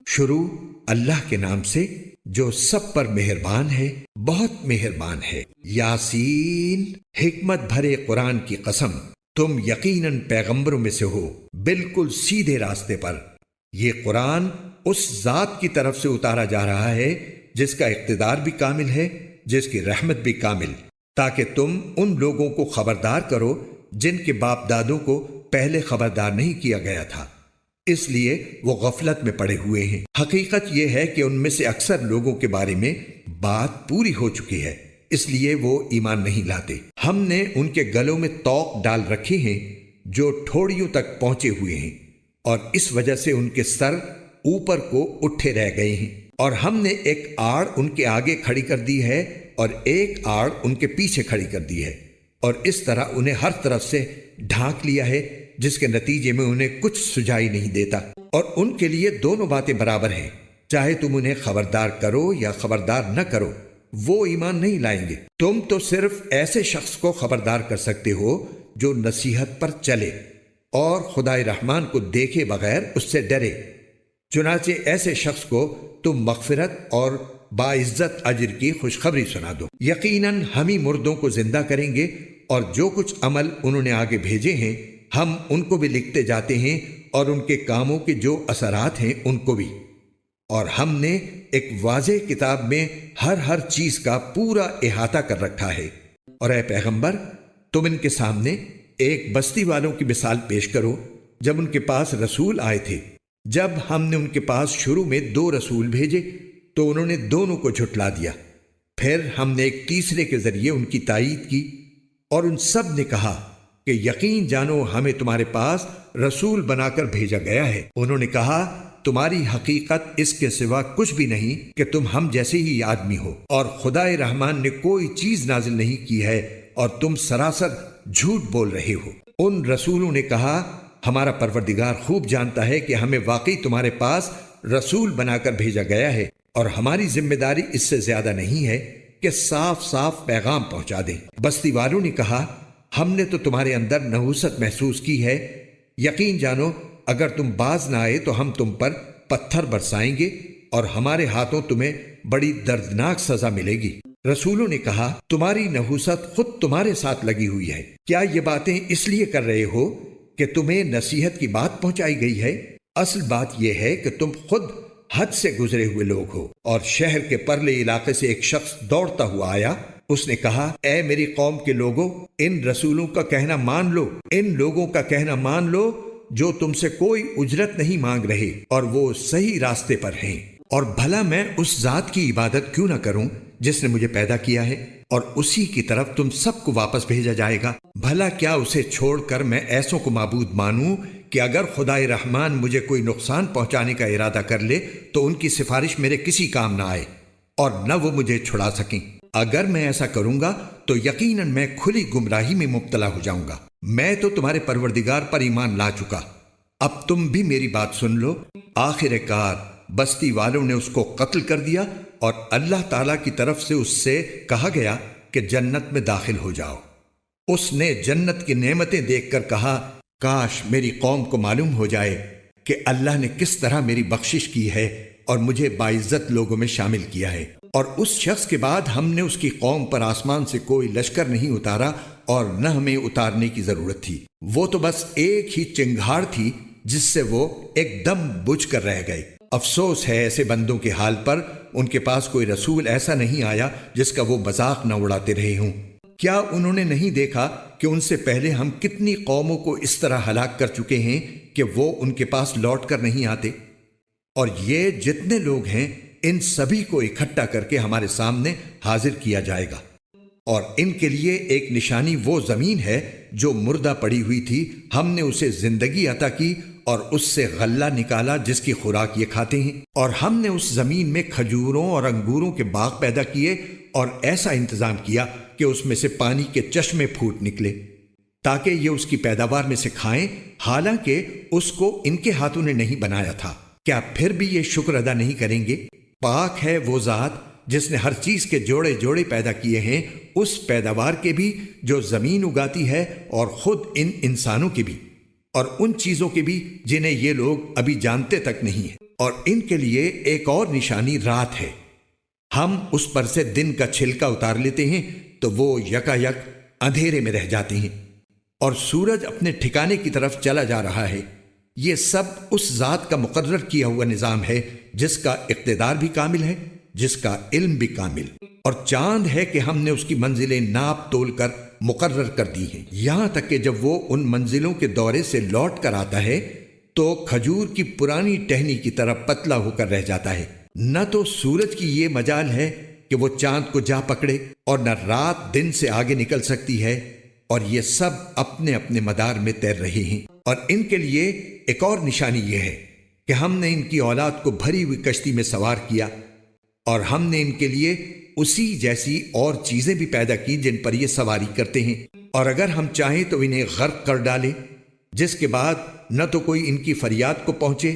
شروع اللہ کے نام سے جو سب پر مہربان ہے، بہت مہربان ہے۔ یاسین، حکمت بھرے قرآن کی قسم، تم یقیناً پیغمبروں میں سے ہو، بالکل سیدھے راستے پر۔ یہ قرآن اس ذات کی طرف سے اتارا جا رہا ہے جس کا اقتدار بھی کامل ہے، جس کی رحمت بھی کامل، تاکہ تم ان لوگوں کو خبردار کرو جن کے باپ دادوں کو پہلے خبردار نہیں کیا گیا تھا، اس لیے وہ غفلت میں پڑے ہوئے ہیں۔ حقیقت یہ ہے کہ ان میں سے اکثر لوگوں کے بارے میں بات پوری ہو چکی ہے، اس لیے وہ ایمان نہیں لاتے۔ ہم نے ان کے گلوں میں طوق ڈال رکھے ہیں جو ٹھوڑیوں تک پہنچے ہوئے ہیں، اور اس وجہ سے ان کے سر اوپر کو اٹھے رہ گئے ہیں، اور ہم نے ایک آڑ ان کے آگے کھڑی کر دی ہے اور ایک آڑ ان کے پیچھے کھڑی کر دی ہے، اور اس طرح انہیں ہر طرف سے ڈھانک لیا ہے، جس کے نتیجے میں انہیں کچھ سجائی نہیں دیتا۔ اور ان کے لیے دونوں باتیں برابر ہیں، چاہے تم انہیں خبردار کرو یا خبردار نہ کرو، وہ ایمان نہیں لائیں گے۔ تم تو صرف ایسے شخص کو خبردار کر سکتے ہو جو نصیحت پر چلے اور خدائے رحمان کو دیکھے بغیر اس سے ڈرے۔ چنانچہ ایسے شخص کو تم مغفرت اور باعزت اجر کی خوشخبری سنا دو۔ یقیناً ہم ہی مردوں کو زندہ کریں گے، اور جو کچھ عمل انہوں نے آگے بھیجے ہیں ہم ان کو بھی لکھتے جاتے ہیں، اور ان کے کاموں کے جو اثرات ہیں ان کو بھی۔ اور ہم نے ایک واضح کتاب میں ہر چیز کا پورا احاطہ کر رکھا ہے۔ اور اے پیغمبر، تم ان کے سامنے ایک بستی والوں کی مثال پیش کرو جب ان کے پاس رسول آئے تھے۔ جب ہم نے ان کے پاس شروع میں 2 رسول بھیجے تو انہوں نے دونوں کو جھٹلا دیا، پھر ہم نے ایک تیسرے کے ذریعے ان کی تائید کی، اور ان سب نے کہا کہ یقین جانو ہمیں تمہارے پاس رسول بنا کر بھیجا گیا ہے۔ انہوں نے کہا تمہاری حقیقت اس کے سوا کچھ بھی نہیں کہ تم ہم جیسے ہی آدمی ہو، اور خدائے رحمان نے کوئی چیز نازل نہیں کی ہے اور تم سراسر جھوٹ بول رہے ہو۔ ان رسولوں نے کہا ہمارا پروردگار خوب جانتا ہے کہ ہمیں واقعی تمہارے پاس رسول بنا کر بھیجا گیا ہے، اور ہماری ذمہ داری اس سے زیادہ نہیں ہے کہ صاف صاف پیغام پہنچا دیں۔ بستی والوں نے کہا ہم نے تو تمہارے اندر نحوست محسوس کی ہے، یقین جانو اگر تم باز نہ آئے تو ہم تم پر پتھر برسائیں گے، اور ہمارے ہاتھوں تمہیں بڑی دردناک سزا ملے گی۔ رسولوں نے کہا تمہاری نحوست خود تمہارے ساتھ لگی ہوئی ہے، کیا یہ باتیں اس لیے کر رہے ہو کہ تمہیں نصیحت کی بات پہنچائی گئی ہے؟ اصل بات یہ ہے کہ تم خود حد سے گزرے ہوئے لوگ ہو۔ اور شہر کے پرلے علاقے سے ایک شخص دوڑتا ہوا آیا، اس نے کہا اے میری قوم کے لوگوں، ان رسولوں کا کہنا مان لو، ان لوگوں کا کہنا مان لو جو تم سے کوئی اجرت نہیں مانگ رہے اور وہ صحیح راستے پر ہیں۔ اور بھلا میں اس ذات کی عبادت کیوں نہ کروں جس نے مجھے پیدا کیا ہے، اور اسی کی طرف تم سب کو واپس بھیجا جائے گا۔ بھلا کیا اسے چھوڑ کر میں ایسوں کو معبود مانوں کہ اگر خدائے رحمان مجھے کوئی نقصان پہنچانے کا ارادہ کر لے تو ان کی سفارش میرے کسی کام نہ آئے اور نہ وہ مجھے چھڑا سکیں۔ اگر میں ایسا کروں گا تو یقیناً میں کھلی گمراہی میں مبتلا ہو جاؤں گا۔ میں تو تمہارے پروردگار پر ایمان لا چکا، اب تم بھی میری بات سن لو۔ آخر کار بستی والوں نے اس کو قتل کر دیا، اور اللہ تعالیٰ کی طرف سے اس سے کہا گیا کہ جنت میں داخل ہو جاؤ۔ اس نے جنت کی نعمتیں دیکھ کر کہا کاش میری قوم کو معلوم ہو جائے کہ اللہ نے کس طرح میری بخشش کی ہے اور مجھے باعزت لوگوں میں شامل کیا ہے۔ اور اس شخص کے بعد ہم نے اس کی قوم پر آسمان سے کوئی لشکر نہیں اتارا، اور نہ ہمیں اتارنے کی ضرورت تھی، وہ تو بس ایک ہی چنگھاڑ تھی جس سے وہ ایک دم بجھ کر رہ گئے۔ افسوس ہے ایسے بندوں کے حال پر، ان کے پاس کوئی رسول ایسا نہیں آیا جس کا وہ مذاق نہ اڑاتے رہے ہوں۔ کیا انہوں نے نہیں دیکھا کہ ان سے پہلے ہم کتنی قوموں کو اس طرح ہلاک کر چکے ہیں کہ وہ ان کے پاس لوٹ کر نہیں آتے؟ اور یہ جتنے لوگ ہیں ان سبھی کو اکٹھا کر کے ہمارے سامنے حاضر کیا جائے گا، اور ان کے لیے ایک نشانی وہ زمین ہے جو مردہ پڑی ہوئی تھی، ہم نے اسے زندگی عطا کی اور اس سے غلہ نکالا جس کی خوراک یہ کھاتے ہیں، اور ہم نے اس زمین میں کھجوروں اور انگوروں کے باغ پیدا کیے، اور ایسا انتظام کیا کہ اس میں سے پانی کے چشمے پھوٹ نکلے تاکہ یہ اس کی پیداوار میں سے کھائیں، حالانکہ اس کو ان کے ہاتھوں نے نہیں بنایا تھا۔ کیا پھر بھی یہ شکر ادا نہیں کریں گے؟ پاک ہے وہ ذات جس نے ہر چیز کے جوڑے جوڑے پیدا کیے ہیں، اس پیداوار کے بھی جو زمین اگاتی ہے اور خود ان انسانوں کے بھی، اور ان چیزوں کے بھی جنہیں یہ لوگ ابھی جانتے تک نہیں ہیں۔ اور ان کے لیے ایک اور نشانی رات ہے، ہم اس پر سے دن کا چھلکا اتار لیتے ہیں تو وہ یکا یک اندھیرے میں رہ جاتے ہیں، اور سورج اپنے ٹھکانے کی طرف چلا جا رہا ہے۔ یہ سب اس ذات کا مقرر کیا ہوا نظام ہے جس کا اقتدار بھی کامل ہے، جس کا علم بھی کامل، اور چاند ہے کہ ہم نے اس کی منزلیں ناپ تول کر مقرر کر دی ہیں، یہاں تک کہ جب وہ ان منزلوں کے دورے سے لوٹ کر آتا ہے تو کھجور کی پرانی ٹہنی کی طرح پتلا ہو کر رہ جاتا ہے۔ نہ تو سورج کی یہ مجال ہے کہ وہ چاند کو جا پکڑے، اور نہ رات دن سے آگے نکل سکتی ہے، اور یہ سب اپنے اپنے مدار میں تیر رہے ہیں۔ اور ان کے لیے ایک اور نشانی یہ ہے کہ ہم نے ان کی اولاد کو بھری ہوئی کشتی میں سوار کیا، اور ہم نے ان کے لیے اسی جیسی اور چیزیں بھی پیدا کی جن پر یہ سواری کرتے ہیں، اور اگر ہم چاہیں تو انہیں غرق کر ڈالیں، جس کے بعد نہ تو کوئی ان کی فریاد کو پہنچے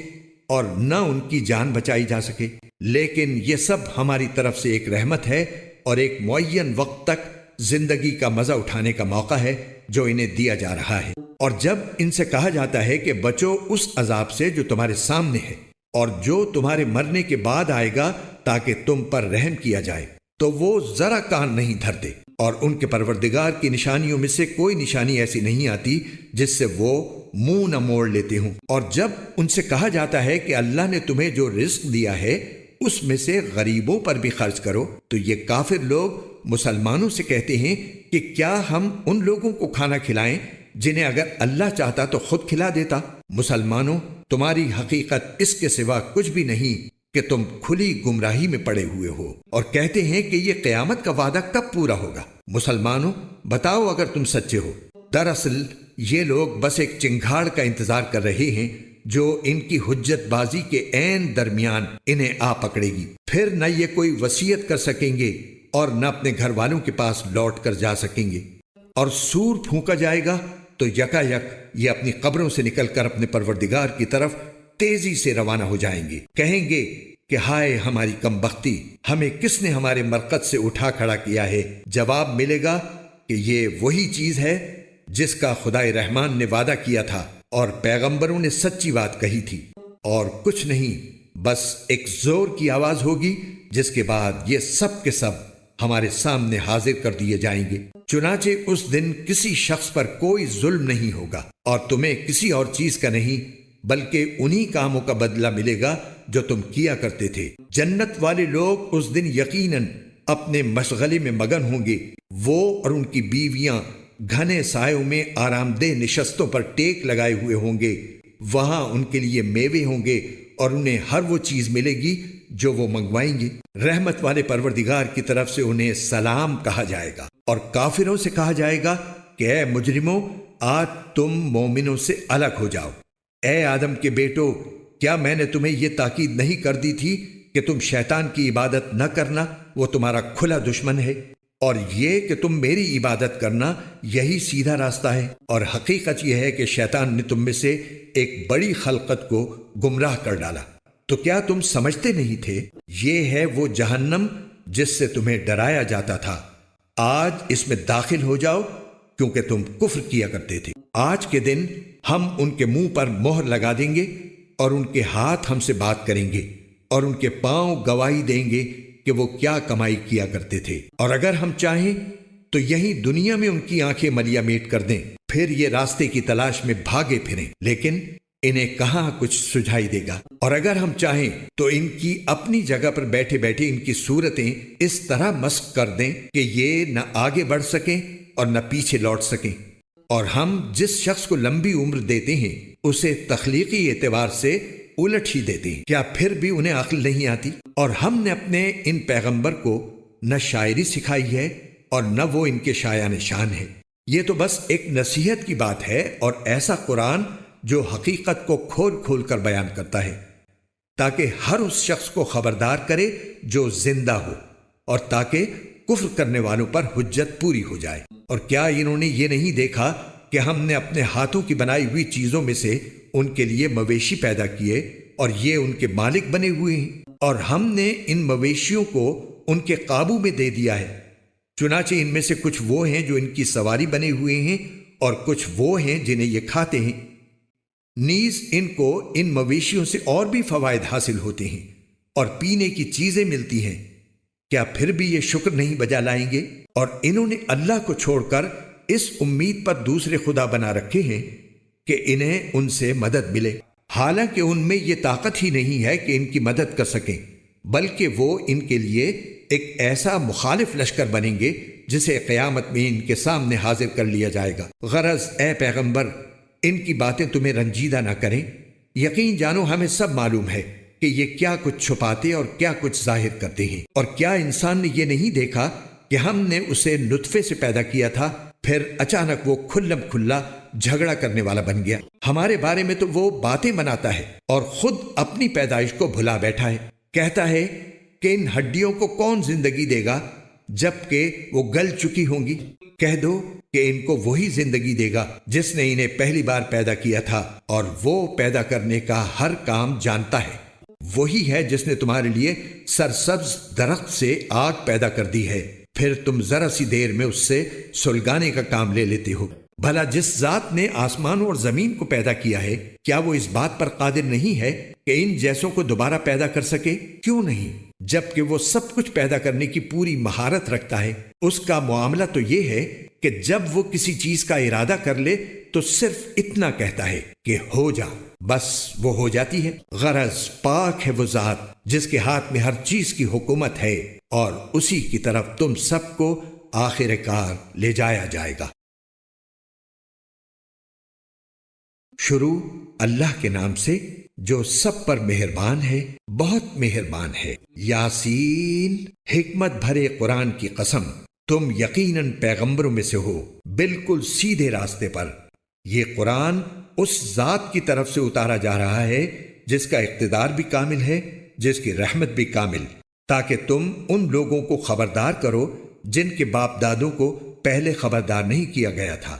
اور نہ ان کی جان بچائی جا سکے۔ لیکن یہ سب ہماری طرف سے ایک رحمت ہے اور ایک معین وقت تک زندگی کا مزہ اٹھانے کا موقع ہے جو انہیں دیا جا رہا ہے۔ اور جب ان سے کہا جاتا ہے کہ بچو اس عذاب سے جو تمہارے سامنے ہے اور جو تمہارے مرنے کے بعد آئے گا تاکہ تم پر رحم کیا جائے، تو وہ ذرا کان نہیں دھرتے، اور ان کے پروردگار کی نشانیوں میں سے کوئی نشانی ایسی نہیں آتی جس سے وہ منہ نہ موڑ لیتے ہوں۔ اور جب ان سے کہا جاتا ہے کہ اللہ نے تمہیں جو رزق دیا ہے اس میں سے غریبوں پر بھی خرچ کرو، تو یہ کافر لوگ مسلمانوں سے کہتے ہیں کہ کیا ہم ان لوگوں کو کھانا کھلائیں جنہیں اگر اللہ چاہتا تو خود کھلا دیتا؟ مسلمانوں، تمہاری حقیقت اس کے سوا کچھ بھی نہیں کہ تم کھلی گمراہی میں پڑے ہوئے ہو، اور کہتے ہیں کہ یہ قیامت کا وعدہ کب پورا ہوگا؟ مسلمانوں، بتاؤ اگر تم سچے ہو۔ دراصل یہ لوگ بس ایک چنگھاڑ کا انتظار کر رہے ہیں جو ان کی حجت بازی کے عین درمیان انہیں آ پکڑے گی، پھر نہ یہ کوئی وصیت کر سکیں گے اور نہ اپنے گھر والوں کے پاس لوٹ کر جا سکیں گے، اور سور پھونکا جائے گا تو یکا یک یہ اپنی قبروں سے نکل کر اپنے پروردگار کی طرف تیزی سے روانہ ہو جائیں گے، کہیں گے کہ ہائے ہماری کم بختی، ہمیں کس نے ہمارے مرقد سے اٹھا کھڑا کیا ہے؟ جواب ملے گا کہ یہ وہی چیز ہے جس کا خدائے رحمان نے وعدہ کیا تھا اور پیغمبروں نے سچی بات کہی تھی، اور کچھ نہیں، بس ایک زور کی آواز ہوگی جس کے بعد یہ سب کے سب ہمارے سامنے حاضر کر دیے جائیں گے۔ چنانچہ اس دن کسی شخص پر کوئی ظلم نہیں ہوگا اور تمہیں کسی اور چیز کا نہیں بلکہ انہی کاموں کا بدلہ ملے گا جو تم کیا کرتے تھے۔ جنت والے لوگ اس دن یقیناً اپنے مشغلے میں مگن ہوں گے، وہ اور ان کی بیویاں گھنے سایوں میں آرام دہ نشستوں پر ٹیک لگائے ہوئے ہوں گے، وہاں ان کے لیے میوے ہوں گے اور انہیں ہر وہ چیز ملے گی جو وہ منگوائیں گے۔ رحمت والے پروردگار کی طرف سے انہیں سلام کہا جائے گا، اور کافروں سے کہا جائے گا کہ اے مجرموں، آج تم مومنوں سے الگ ہو جاؤ۔ اے آدم کے بیٹو، کیا میں نے تمہیں یہ تاکید نہیں کر دی تھی کہ تم شیطان کی عبادت نہ کرنا، وہ تمہارا کھلا دشمن ہے، اور یہ کہ تم میری عبادت کرنا یہی سیدھا راستہ ہے؟ اور حقیقت یہ ہے کہ شیطان نے تم میں سے ایک بڑی خلقت کو گمراہ کر ڈالا۔ تو کیا تم سمجھتے نہیں تھے؟ یہ ہے وہ جہنم جس سے تمہیں ڈرایا جاتا تھا، آج اس میں داخل ہو جاؤ کیونکہ تم کفر کیا کرتے تھے۔ آج کے دن ہم ان کے منہ پر مہر لگا دیں گے اور ان کے ہاتھ ہم سے بات کریں گے اور ان کے پاؤں گواہی دیں گے کہ وہ کیا کمائی کیا کرتے تھے، اور اگر ہم چاہیں تو یہی دنیا میں ان کی آنکھیں ملیا میٹ کر دیں، پھر یہ راستے کی تلاش میں بھاگے پھریں، لیکن انہیں کہاں کچھ سجھائی دے گا۔ اور اگر ہم چاہیں تو ان کی اپنی جگہ پر بیٹھے بیٹھے ان کی صورتیں اس طرح مسخ کر دیں کہ یہ نہ آگے بڑھ سکیں اور نہ پیچھے لوٹ سکیں، اور ہم جس شخص کو لمبی عمر دیتے ہیں اسے تخلیقی اعتبار سے الٹ ہی دیتے ہیں، کیا پھر بھی انہیں عقل نہیں آتی؟ اور ہم نے اپنے ان پیغمبر کو نہ شاعری سکھائی ہے اور نہ وہ ان کے شایان شان ہے، یہ تو بس ایک نصیحت کی بات ہے، اور ایسا قرآن جو حقیقت کو کھول کھول کر بیان کرتا ہے تاکہ ہر اس شخص کو خبردار کرے جو زندہ ہو، اور تاکہ کفر کرنے والوں پر حجت پوری ہو جائے۔ اور کیا انہوں نے یہ نہیں دیکھا کہ ہم نے اپنے ہاتھوں کی بنائی ہوئی چیزوں میں سے ان کے لیے مویشی پیدا کیے اور یہ ان کے مالک بنے ہوئے ہیں، اور ہم نے ان مویشیوں کو ان کے قابو میں دے دیا ہے، چنانچہ ان میں سے کچھ وہ ہیں جو ان کی سواری بنے ہوئے ہیں اور کچھ وہ ہیں جنہیں یہ کھاتے ہیں۔ نیز ان کو ان مویشیوں سے اور بھی فوائد حاصل ہوتے ہیں اور پینے کی چیزیں ملتی ہیں، کیا پھر بھی یہ شکر نہیں بجا لائیں گے؟ اور انہوں نے اللہ کو چھوڑ کر اس امید پر دوسرے خدا بنا رکھے ہیں کہ انہیں ان سے مدد ملے، حالانکہ ان میں یہ طاقت ہی نہیں ہے کہ ان کی مدد کر سکیں، بلکہ وہ ان کے لیے ایک ایسا مخالف لشکر بنیں گے جسے قیامت میں ان کے سامنے حاضر کر لیا جائے گا۔ غرض اے پیغمبر، ان کی باتیں تمہیں رنجیدہ نہ کریں، یقین جانو ہمیں سب معلوم ہے کہ یہ کیا کچھ چھپاتے اور کیا کچھ ظاہر کرتے ہیں۔ اور کیا انسان نے یہ نہیں دیکھا کہ ہم نے اسے نطفے سے پیدا کیا تھا، پھر اچانک وہ کھلم کھلا جھگڑا کرنے والا بن گیا؟ ہمارے بارے میں تو وہ باتیں بناتا ہے اور خود اپنی پیدائش کو بھلا بیٹھا ہے۔ کہتا ہے کہ ان ہڈیوں کو کون زندگی دے گا جبکہ وہ گل چکی ہوں گی؟ کہہ دو کہ ان کو وہی زندگی دے گا جس نے انہیں پہلی بار پیدا کیا تھا، اور وہ پیدا کرنے کا ہر کام جانتا ہے۔ وہی ہے جس نے تمہارے لیے سرسبز درخت سے آگ پیدا کر دی ہے، پھر تم ذرا سی دیر میں اس سے سلگانے کا کام لے لیتے ہو۔ بھلا جس ذات نے آسمانوں اور زمین کو پیدا کیا ہے، کیا وہ اس بات پر قادر نہیں ہے کہ ان جیسوں کو دوبارہ پیدا کر سکے؟ کیوں نہیں، جبکہ وہ سب کچھ پیدا کرنے کی پوری مہارت رکھتا ہے۔ اس کا معاملہ تو یہ ہے کہ جب وہ کسی چیز کا ارادہ کر لے تو صرف اتنا کہتا ہے کہ ہو جا، بس وہ ہو جاتی ہے۔ غرض پاک ہے وہ ذات جس کے ہاتھ میں ہر چیز کی حکومت ہے، اور اسی کی طرف تم سب کو آخر کار لے جایا جائے گا۔ شروع اللہ کے نام سے جو سب پر مہربان ہے، بہت مہربان ہے۔ یاسین، حکمت بھرے قرآن کی قسم، تم یقیناً پیغمبروں میں سے ہو، بالکل سیدھے راستے پر۔ یہ قرآن اس ذات کی طرف سے اتارا جا رہا ہے جس کا اقتدار بھی کامل ہے، جس کی رحمت بھی کامل، تاکہ تم ان لوگوں کو خبردار کرو جن کے باپ دادوں کو پہلے خبردار نہیں کیا گیا تھا،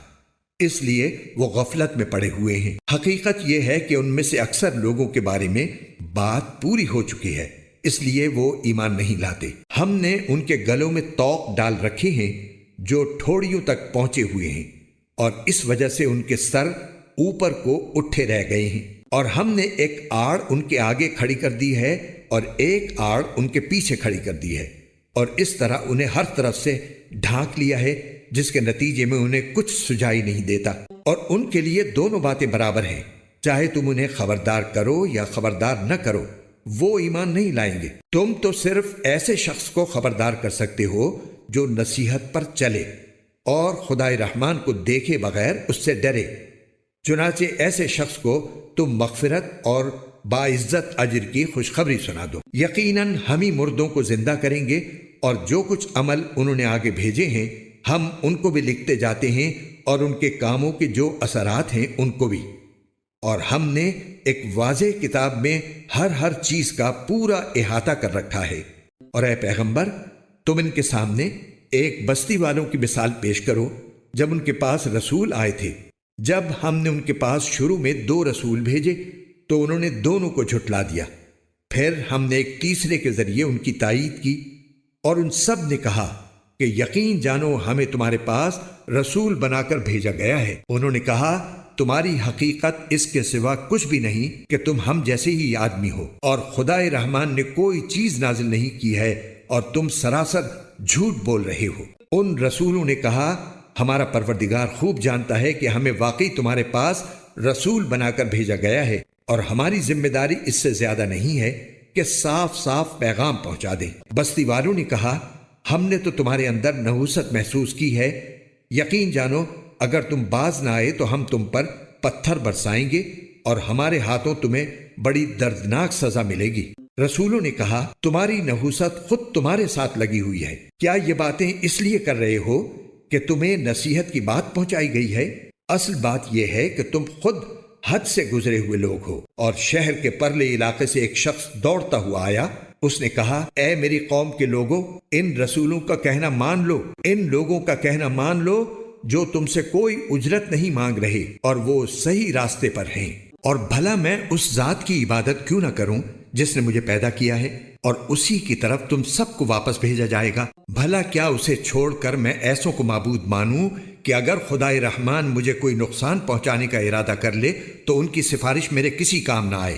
اس لیے وہ غفلت میں پڑے ہوئے ہیں۔ حقیقت یہ ہے کہ ان میں سے اکثر لوگوں کے بارے میں بات پوری ہو چکی ہے، اس لیے وہ ایمان نہیں لاتے۔ ہم نے ان کے گلوں میں طوق ڈال رکھے ہیں جو ٹھوڑیوں تک پہنچے ہوئے ہیں، اور اس وجہ سے ان کے سر اوپر کو اٹھے رہ گئے ہیں، اور ہم نے ایک آڑ ان کے آگے کھڑی کر دی ہے اور ایک آڑ ان کے پیچھے کھڑی کر دی ہے، اور اس طرح انہیں ہر طرف سے ڈھانک لیا ہے، جس کے نتیجے میں انہیں کچھ سجائی نہیں دیتا۔ اور ان کے لیے دونوں باتیں برابر ہیں، چاہے تم انہیں خبردار کرو یا خبردار نہ کرو، وہ ایمان نہیں لائیں گے۔ تم تو صرف ایسے شخص کو خبردار کر سکتے ہو جو نصیحت پر چلے اور خدائے رحمان کو دیکھے بغیر اس سے ڈرے، چنانچہ ایسے شخص کو تم مغفرت اور باعزت اجر کی خوشخبری سنا دو۔ یقیناً ہم ہی مردوں کو زندہ کریں گے، اور جو کچھ عمل انہوں نے آگے بھیجے ہیں ہم ان کو بھی لکھتے جاتے ہیں، اور ان کے کاموں کے جو اثرات ہیں ان کو بھی۔ اور ہم نے ایک واضح کتاب میں ہر چیز کا پورا احاطہ کر رکھا ہے۔ اور اے پیغمبر، تم ان کے سامنے ایک بستی والوں کی مثال پیش کرو جب ان کے پاس رسول آئے تھے۔ جب ہم نے ان کے پاس شروع میں 2 رسول بھیجے تو انہوں نے دونوں کو جھٹلا دیا، پھر ہم نے ایک تیسرے کے ذریعے ان کی تائید کی، اور ان سب نے کہا کہ یقین جانو ہمیں تمہارے پاس رسول بنا کر بھیجا گیا ہے۔ انہوں نے کہا تمہاری حقیقت اس کے سوا کچھ بھی نہیں کہ تم ہم جیسے ہی آدمی ہو، اور خدائے رحمان نے کوئی چیز نازل نہیں کی ہے، اور تم سراسر جھوٹ بول رہے ہو۔ ان رسولوں نے کہا ہمارا پروردگار خوب جانتا ہے کہ ہمیں واقعی تمہارے پاس رسول بنا کر بھیجا گیا ہے، اور ہماری ذمہ داری اس سے زیادہ نہیں ہے کہ صاف صاف پیغام پہنچا دیں۔ بستی والوں نے کہا ہم نے تو تمہارے اندر نحوست محسوس کی ہے، یقین جانو اگر تم باز نہ آئے تو ہم تم پر پتھر برسائیں گے، اور ہمارے ہاتھوں تمہیں بڑی دردناک سزا ملے گی۔ رسولوں نے کہا تمہاری نحوست خود تمہارے ساتھ لگی ہوئی ہے، کیا یہ باتیں اس لیے کر رہے ہو کہ تمہیں نصیحت کی بات پہنچائی گئی ہے؟ اصل بات یہ ہے کہ تم خود حد سے گزرے ہوئے لوگ ہو۔ اور شہر کے پرلے علاقے سے ایک شخص دوڑتا ہوا آیا، اس نے کہا اے میری قوم کے لوگوں، ان رسولوں کا کہنا مان لو، ان لوگوں کا کہنا مان لو جو تم سے کوئی اجرت نہیں مانگ رہے اور وہ صحیح راستے پر ہیں۔ اور بھلا میں اس ذات کی عبادت کیوں نہ کروں جس نے مجھے پیدا کیا ہے، اور اسی کی طرف تم سب کو واپس بھیجا جائے گا۔ بھلا کیا اسے چھوڑ کر میں ایسوں کو معبود مانوں کہ اگر خدائے رحمان مجھے کوئی نقصان پہنچانے کا ارادہ کر لے تو ان کی سفارش میرے کسی کام نہ آئے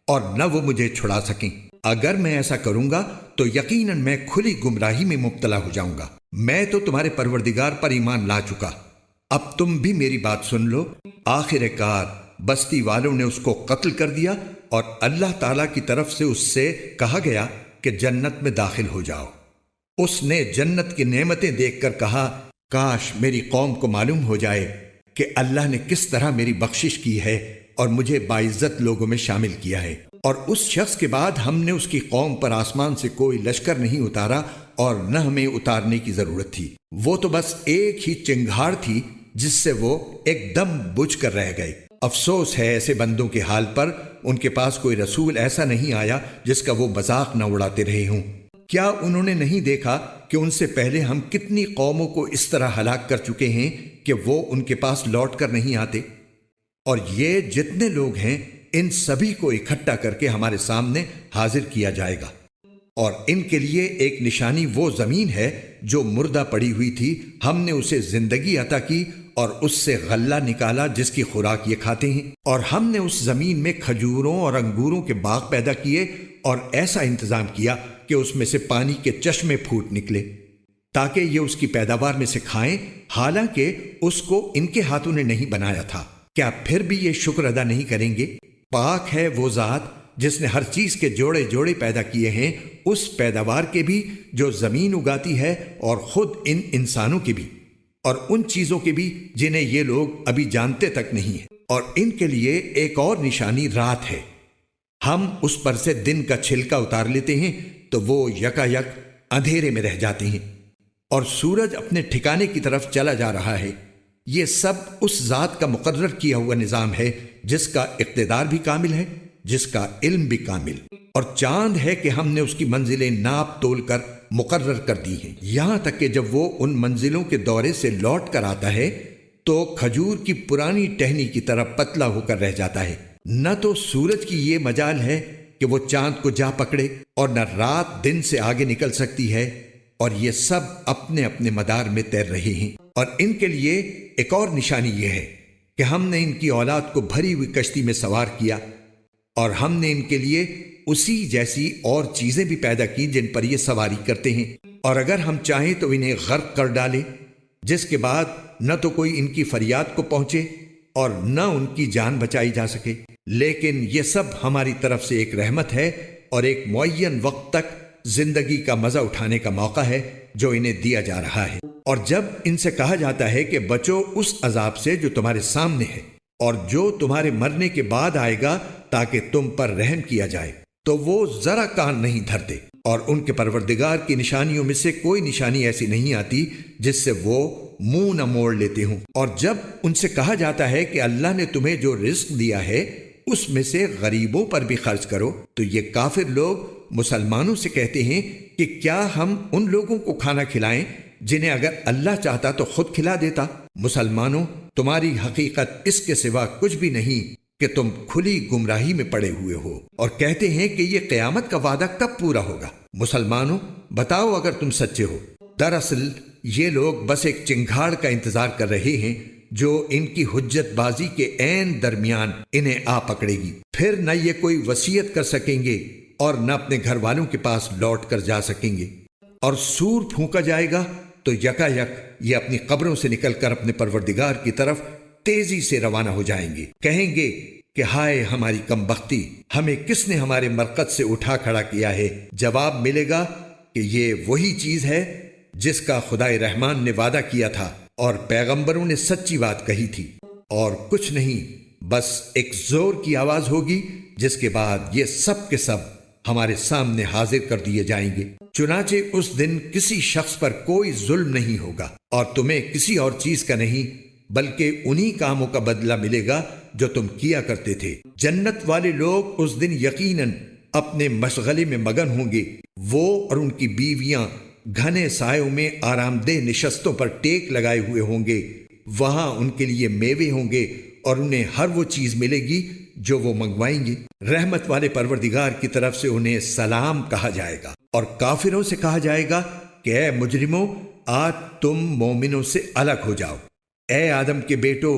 اور نہ وہ مجھے چھڑا سکیں۔ اگر میں ایسا کروں گا تو یقیناً میں کھلی گمراہی میں مبتلا ہو جاؤں گا۔ میں تو تمہارے پروردگار پر ایمان لا چکا، اب تم بھی میری بات سن لو۔ آخر کار بستی والوں نے اس کو قتل کر دیا اور اللہ تعالیٰ کی طرف سے اس سے کہا گیا کہ جنت میں داخل ہو جاؤ۔ اس نے جنت کی نعمتیں دیکھ کر کہا، کاش میری قوم کو معلوم ہو جائے کہ اللہ نے کس طرح میری بخشش کی ہے اور مجھے باعزت لوگوں میں شامل کیا ہے۔ اور اس شخص کے بعد ہم نے اس کی قوم پر آسمان سے کوئی لشکر نہیں اتارا اور نہ ہمیں اتارنے کی ضرورت تھی، وہ تو بس ایک ہی چنگھاڑ تھی جس سے وہ ایک دم بجھ کر رہ گئے۔ افسوس ہے ایسے بندوں کے حال پر، ان کے پاس کوئی رسول ایسا نہیں آیا جس کا وہ مذاق نہ اڑاتے رہے ہوں۔ کیا انہوں نے نہیں دیکھا کہ ان سے پہلے ہم کتنی قوموں کو اس طرح ہلاک کر چکے ہیں کہ وہ ان کے پاس لوٹ کر نہیں آتے؟ اور یہ جتنے لوگ ہیں ان سبھی کو اکٹھا کر کے ہمارے سامنے حاضر کیا جائے گا، اور ان کے لیے ایک نشانی وہ زمین ہے جو مردہ پڑی ہوئی تھی، ہم نے اسے زندگی عطا کی اور اس سے غلہ نکالا جس کی خوراک یہ کھاتے ہیں، اور ہم نے اس زمین میں کھجوروں اور انگوروں کے باغ پیدا کیے اور ایسا انتظام کیا کہ اس میں سے پانی کے چشمے پھوٹ نکلے تاکہ یہ اس کی پیداوار میں سے کھائیں، حالانکہ اس کو ان کے ہاتھوں نے نہیں بنایا تھا۔ کیا پھر بھی یہ شکر ادا نہیں کریں گے؟ پاک ہے وہ ذات جس نے ہر چیز کے جوڑے جوڑے پیدا کیے ہیں، اس پیداوار کے بھی جو زمین اگاتی ہے اور خود ان انسانوں کے بھی، اور ان چیزوں کے بھی جنہیں یہ لوگ ابھی جانتے تک نہیں ہیں۔ اور ان کے لیے ایک اور نشانی رات ہے، ہم اس پر سے دن کا چھلکا اتار لیتے ہیں تو وہ یکا یک اندھیرے میں رہ جاتے ہیں، اور سورج اپنے ٹھکانے کی طرف چلا جا رہا ہے۔ یہ سب اس ذات کا مقرر کیا ہوا نظام ہے جس کا اقتدار بھی کامل ہے، جس کا علم بھی کامل، اور چاند ہے کہ ہم نے اس کی منزلیں ناپ تول کر مقرر کر دی ہیں، یہاں تک کہ جب وہ ان منزلوں کے دورے سے لوٹ کر آتا ہے تو کھجور کی پرانی ٹہنی کی طرح پتلا ہو کر رہ جاتا ہے۔ نہ تو سورج کی یہ مجال ہے کہ وہ چاند کو جا پکڑے، اور نہ رات دن سے آگے نکل سکتی ہے، اور یہ سب اپنے اپنے مدار میں تیر رہے ہیں۔ اور ان کے لیے ایک اور نشانی یہ ہے کہ ہم نے ان کی اولاد کو بھری ہوئی کشتی میں سوار کیا، اور ہم نے ان کے لیے اسی جیسی اور چیزیں بھی پیدا کی جن پر یہ سواری کرتے ہیں، اور اگر ہم چاہیں تو انہیں غرق کر ڈالیں، جس کے بعد نہ تو کوئی ان کی فریاد کو پہنچے اور نہ ان کی جان بچائی جا سکے۔ لیکن یہ سب ہماری طرف سے ایک رحمت ہے اور ایک معین وقت تک زندگی کا مزہ اٹھانے کا موقع ہے جو انہیں دیا جا رہا ہے۔ اور جب ان سے کہا جاتا ہے کہ بچو اس عذاب سے جو تمہارے سامنے ہے اور جو تمہارے مرنے کے بعد آئے گا تاکہ تم پر رحم کیا جائے، تو وہ ذرا کان نہیں دھرتے، اور ان کے پروردگار کی نشانیوں میں سے کوئی نشانی ایسی نہیں آتی جس سے وہ منہ نہ موڑ لیتے ہوں۔ اور جب ان سے کہا جاتا ہے کہ اللہ نے تمہیں جو رزق دیا ہے اس میں سے غریبوں پر بھی خرچ کرو، تو یہ کافر لوگ مسلمانوں سے کہتے ہیں کہ کیا ہم ان لوگوں کو کھانا کھلائیں جنہیں اگر اللہ چاہتا تو خود کھلا دیتا؟ مسلمانوں، تمہاری حقیقت اس کے سوا کچھ بھی نہیں کہ تم کھلی گمراہی میں پڑے ہوئے ہو، اور کہتے ہیں کہ یہ قیامت کا وعدہ کب پورا ہوگا؟ مسلمانوں، بتاؤ اگر تم سچے ہو۔ دراصل یہ لوگ بس ایک چنگھاڑ کا انتظار کر رہے ہیں جو ان کی حجت بازی کے عین درمیان انہیں آ پکڑے گی، پھر نہ یہ کوئی وصیت کر سکیں گے اور نہ اپنے گھر والوں کے پاس لوٹ کر جا سکیں گے، اور سور پھونکا جائے گا تو یکا یک یہ اپنی قبروں سے نکل کر اپنے پروردگار کی طرف تیزی سے روانہ ہو جائیں گے، کہیں گے کہ ہائے ہماری کم بختی، ہمیں کس نے ہمارے مرقد سے اٹھا کھڑا کیا ہے؟ جواب ملے گا کہ یہ وہی چیز ہے جس کا خدائے رحمان نے وعدہ کیا تھا اور پیغمبروں نے سچی بات کہی تھی، اور کچھ نہیں، بس ایک زور کی آواز ہوگی جس کے بعد یہ سب کے سب ہمارے سامنے حاضر کر دیے جائیں گے۔ چنانچہ اس دن کسی شخص پر کوئی ظلم نہیں ہوگا اور تمہیں کسی اور چیز کا نہیں بلکہ انہی کاموں کا بدلہ ملے گا جو تم کیا کرتے تھے۔ جنت والے لوگ اس دن یقیناً اپنے مشغلے میں مگن ہوں گے، وہ اور ان کی بیویاں گھنے سایوں میں آرام دہ نشستوں پر ٹیک لگائے ہوئے ہوں گے، وہاں ان کے لیے میوے ہوں گے اور انہیں ہر وہ چیز ملے گی جو وہ منگوائیں گے۔ رحمت والے پروردگار کی طرف سے انہیں سلام کہا جائے گا، اور کافروں سے کہا جائے گا کہ اے مجرموں، آج تم مومنوں سے الگ ہو جاؤ۔ اے آدم کے بیٹو،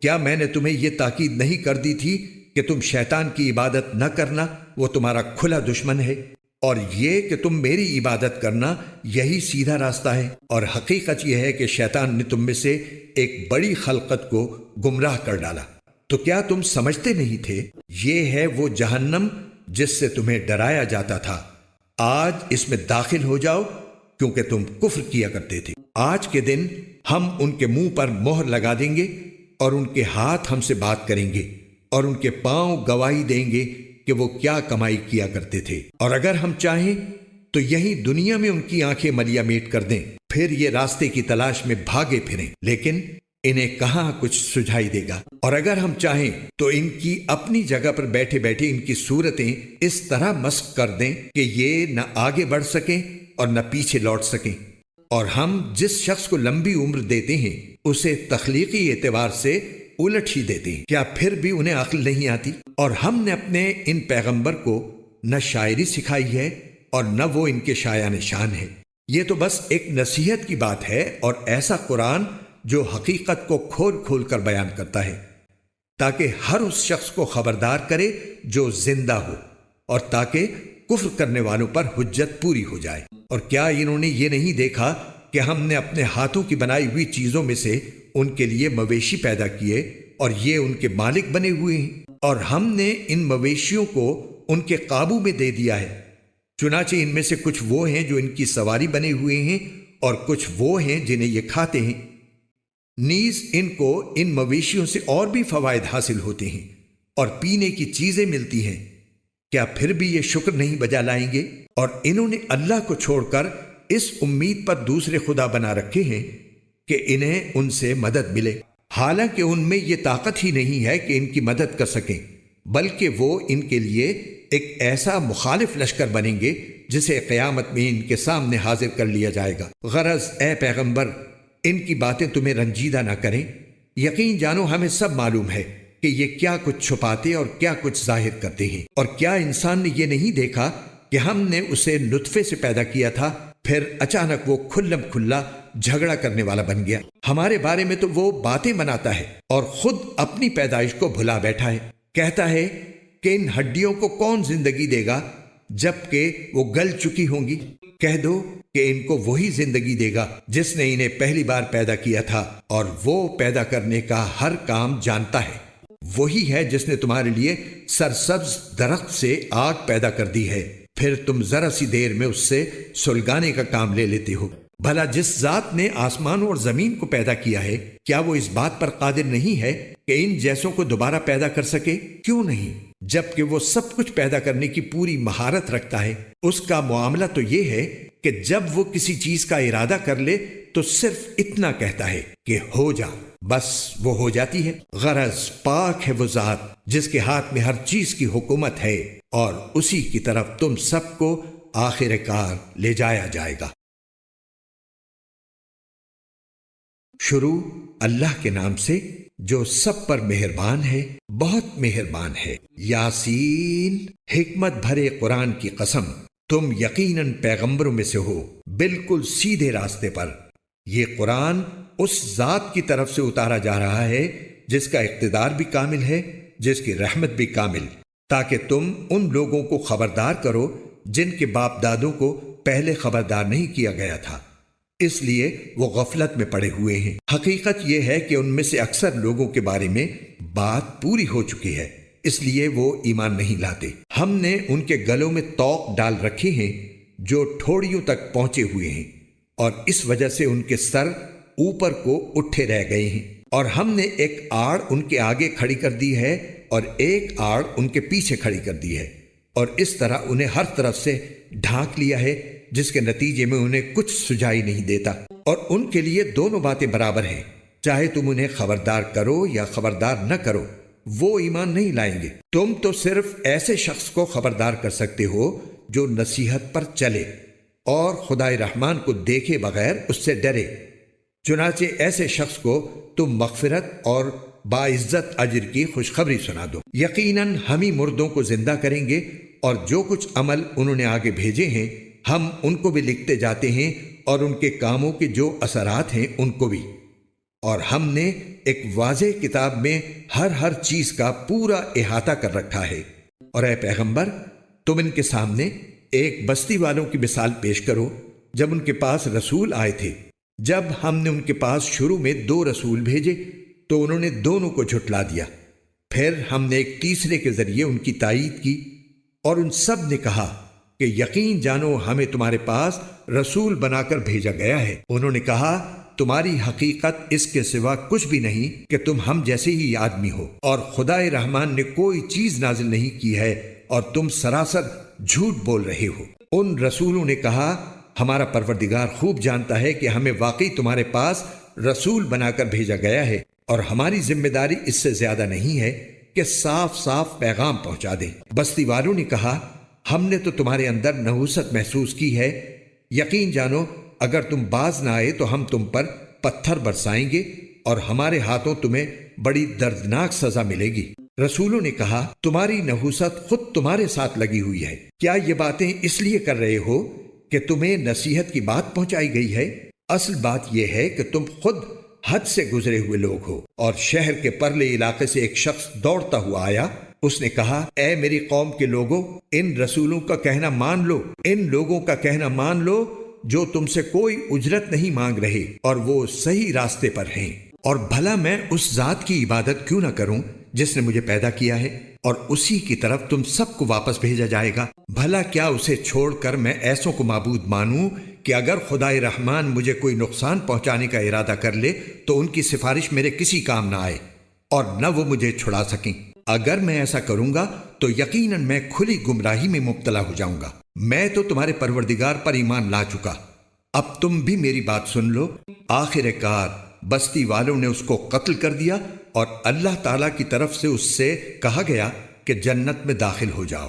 کیا میں نے تمہیں یہ تاکید نہیں کر دی تھی کہ تم شیطان کی عبادت نہ کرنا، وہ تمہارا کھلا دشمن ہے، اور یہ کہ تم میری عبادت کرنا یہی سیدھا راستہ ہے؟ اور حقیقت یہ ہے کہ شیطان نے تم میں سے ایک بڑی خلقت کو گمراہ کر ڈالا۔ تو کیا تم سمجھتے نہیں تھے؟ یہ ہے وہ جہنم جس سے تمہیں ڈرایا جاتا تھا، آج اس میں داخل ہو جاؤ، کیونکہ تم کفر کیا کرتے تھے۔ آج کے دن ہم ان کے منہ پر مہر لگا دیں گے، اور ان کے ہاتھ ہم سے بات کریں گے، اور ان کے پاؤں گواہی دیں گے کہ وہ کیا کمائی کیا کرتے تھے۔ اور اگر ہم چاہیں تو یہی دنیا میں ان کی آنکھیں ملیا میٹ کر دیں، پھر یہ راستے کی تلاش میں بھاگے پھریں، لیکن انہیں کہاں کچھ سجھائی دے گا۔ اور اگر ہم چاہیں تو ان کی اپنی جگہ پر بیٹھے بیٹھے ان کی صورتیں اس طرح مسخ کر دیں کہ یہ نہ آگے بڑھ سکیں اور نہ پیچھے لوٹ سکیں۔ اور ہم جس شخص کو لمبی عمر دیتے ہیں اسے تخلیقی اعتبار سے الٹ ہی دیتے ہیں، کیا پھر بھی انہیں عقل نہیں آتی؟ اور ہم نے اپنے ان پیغمبر کو نہ شاعری سکھائی ہے اور نہ وہ ان کے شایان شان ہے، یہ تو بس ایک نصیحت کی بات ہے، اور ایسا قرآن جو حقیقت کو کھول کھول کر بیان کرتا ہے، تاکہ ہر اس شخص کو خبردار کرے جو زندہ ہو، اور تاکہ کفر کرنے والوں پر حجت پوری ہو جائے۔ اور کیا انہوں نے یہ نہیں دیکھا کہ ہم نے اپنے ہاتھوں کی بنائی ہوئی چیزوں میں سے ان کے لیے مویشی پیدا کیے اور یہ ان کے مالک بنے ہوئے ہیں، اور ہم نے ان مویشیوں کو ان کے قابو میں دے دیا ہے، چنانچہ ان میں سے کچھ وہ ہیں جو ان کی سواری بنے ہوئے ہیں، اور کچھ وہ ہیں جنہیں یہ کھاتے ہیں۔ نیز ان کو ان مویشیوں سے اور بھی فوائد حاصل ہوتے ہیں اور پینے کی چیزیں ملتی ہیں، کیا پھر بھی یہ شکر نہیں بجا لائیں گے؟ اور انہوں نے اللہ کو چھوڑ کر اس امید پر دوسرے خدا بنا رکھے ہیں کہ انہیں ان سے مدد ملے، حالانکہ ان میں یہ طاقت ہی نہیں ہے کہ ان کی مدد کر سکیں، بلکہ وہ ان کے لیے ایک ایسا مخالف لشکر بنیں گے جسے قیامت میں ان کے سامنے حاضر کر لیا جائے گا۔ غرض اے پیغمبر، ان کی باتیں تمہیں رنجیدہ نہ کریں، یقین جانو ہمیں سب معلوم ہے کہ یہ کیا کچھ چھپاتے اور کیا کچھ ظاہر کرتے ہیں۔ اور کیا انسان نے یہ نہیں دیکھا کہ ہم نے اسے نطفے سے پیدا کیا تھا، پھر اچانک وہ کھلم کھلا جھگڑا کرنے والا بن گیا؟ ہمارے بارے میں تو وہ باتیں بناتا ہے اور خود اپنی پیدائش کو بھلا بیٹھا ہے۔ کہتا ہے کہ ان ہڈیوں کو کون زندگی دے گا جبکہ وہ گل چکی ہوں گی؟ کہہ دو کہ ان کو وہی زندگی دے گا جس نے انہیں پہلی بار پیدا کیا تھا، اور وہ پیدا کرنے کا ہر کام جانتا ہے۔ وہی ہے جس نے تمہارے لیے سرسبز درخت سے آگ پیدا کر دی ہے، پھر تم ذرا سی دیر میں اس سے سلگانے کا کام لے لیتے ہو۔ بھلا جس ذات نے آسمانوں اور زمین کو پیدا کیا ہے، کیا وہ اس بات پر قادر نہیں ہے کہ ان جیسوں کو دوبارہ پیدا کر سکے؟ کیوں نہیں، جبکہ وہ سب کچھ پیدا کرنے کی پوری مہارت رکھتا ہے۔ اس کا معاملہ تو یہ ہے کہ جب وہ کسی چیز کا ارادہ کر لے تو صرف اتنا کہتا ہے کہ ہو جا، بس وہ ہو جاتی ہے۔ غرض پاک ہے وہ ذات جس کے ہاتھ میں ہر چیز کی حکومت ہے، اور اسی کی طرف تم سب کو آخر کار لے جایا جائے گا۔ شروع اللہ کے نام سے جو سب پر مہربان ہے، بہت مہربان ہے۔ یاسین، حکمت بھرے قرآن کی قسم، تم یقیناً پیغمبروں میں سے ہو، بالکل سیدھے راستے پر۔ یہ قرآن اس ذات کی طرف سے اتارا جا رہا ہے جس کا اقتدار بھی کامل ہے، جس کی رحمت بھی کامل، تاکہ تم ان لوگوں کو خبردار کرو جن کے باپ دادوں کو پہلے خبردار نہیں کیا گیا تھا، اس لیے وہ غفلت میں پڑے ہوئے ہیں۔ حقیقت یہ ہے کہ ان میں سے اکثر لوگوں کے بارے میں بات پوری ہو چکی ہے، اس لیے وہ ایمان نہیں لاتے۔ ہم نے ان کے گلوں میں طوق ڈال رکھے ہیں جو ٹھوڑیوں تک پہنچے ہوئے ہیں، اور اس وجہ سے ان کے سر اوپر کو اٹھے رہ گئے ہیں۔ اور ہم نے ایک آڑ ان کے آگے کھڑی کر دی ہے اور ایک آڑ ان کے پیچھے کھڑی کر دی ہے، اور اس طرح انہیں ہر طرف سے ڈھانک لیا ہے، جس کے نتیجے میں انہیں کچھ سجائی نہیں دیتا۔ اور ان کے لیے دونوں باتیں برابر ہیں، چاہے تم انہیں خبردار کرو یا خبردار نہ کرو، وہ ایمان نہیں لائیں گے۔ تم تو صرف ایسے شخص کو خبردار کر سکتے ہو جو نصیحت پر چلے اور خدائے رحمان کو دیکھے بغیر اس سے ڈرے، چنانچہ ایسے شخص کو تم مغفرت اور باعزت اجر کی خوشخبری سنا دو۔ یقیناً ہم ہی مردوں کو زندہ کریں گے، اور جو کچھ عمل انہوں نے آگے بھیجے ہیں ہم ان کو بھی لکھتے جاتے ہیں، اور ان کے کاموں کے جو اثرات ہیں ان کو بھی۔ اور ہم نے ایک واضح کتاب میں ہر چیز کا پورا احاطہ کر رکھا ہے۔ اور اے پیغمبر، تم ان کے سامنے ایک بستی والوں کی مثال پیش کرو جب ان کے پاس رسول آئے تھے۔ جب ہم نے ان کے پاس شروع میں 2 رسول بھیجے تو انہوں نے دونوں کو جھٹلا دیا، پھر ہم نے ایک تیسرے کے ذریعے ان کی تائید کی، اور ان سب نے کہا کہ یقین جانو ہمیں تمہارے پاس رسول بنا کر بھیجا گیا ہے۔ انہوں نے کہا تمہاری حقیقت اس کے سوا کچھ بھی نہیں کہ تم ہم جیسے ہی آدمی ہو، اور خدائے رحمان نے کوئی چیز نازل نہیں کی ہے اور تم سراسر جھوٹ بول رہے ہو۔ ان رسولوں نے کہا ہمارا پروردگار خوب جانتا ہے کہ ہمیں واقعی تمہارے پاس رسول بنا کر بھیجا گیا ہے، اور ہماری ذمہ داری اس سے زیادہ نہیں ہے کہ صاف صاف پیغام پہنچا دیں۔ بستی والوں نے کہا ہم نے تو تمہارے اندر نحوست محسوس کی ہے، یقین جانو اگر تم باز نہ آئے تو ہم تم پر پتھر برسائیں گے اور ہمارے ہاتھوں تمہیں بڑی دردناک سزا ملے گی۔ رسولوں نے کہا تمہاری نحوست خود تمہارے ساتھ لگی ہوئی ہے، کیا یہ باتیں اس لیے کر رہے ہو کہ تمہیں نصیحت کی بات پہنچائی گئی ہے؟ اصل بات یہ ہے کہ تم خود حد سے گزرے ہوئے لوگ ہو۔ اور شہر کے پرلے علاقے سے ایک شخص دوڑتا ہوا آیا، اس نے کہا اے میری قوم کے لوگوں، ان رسولوں کا کہنا مان لو، ان لوگوں کا کہنا مان لو جو تم سے کوئی اجرت نہیں مانگ رہے اور وہ صحیح راستے پر ہیں۔ اور بھلا میں اس ذات کی عبادت کیوں نہ کروں جس نے مجھے پیدا کیا ہے، اور اسی کی طرف تم سب کو واپس بھیجا جائے گا۔ بھلا کیا اسے چھوڑ کر میں ایسوں کو معبود مانوں کہ اگر خدائے رحمان مجھے کوئی نقصان پہنچانے کا ارادہ کر لے تو ان کی سفارش میرے کسی کام نہ آئے اور نہ وہ مجھے چھڑا سکیں۔ اگر میں ایسا کروں گا تو یقیناً میں کھلی گمراہی میں مبتلا ہو جاؤں گا۔ میں تو تمہارے پروردگار پر ایمان لا چکا، اب تم بھی میری بات سن لو۔ آخر کار بستی والوں نے اس کو قتل کر دیا، اور اللہ تعالیٰ کی طرف سے اس سے کہا گیا کہ جنت میں داخل ہو جاؤ۔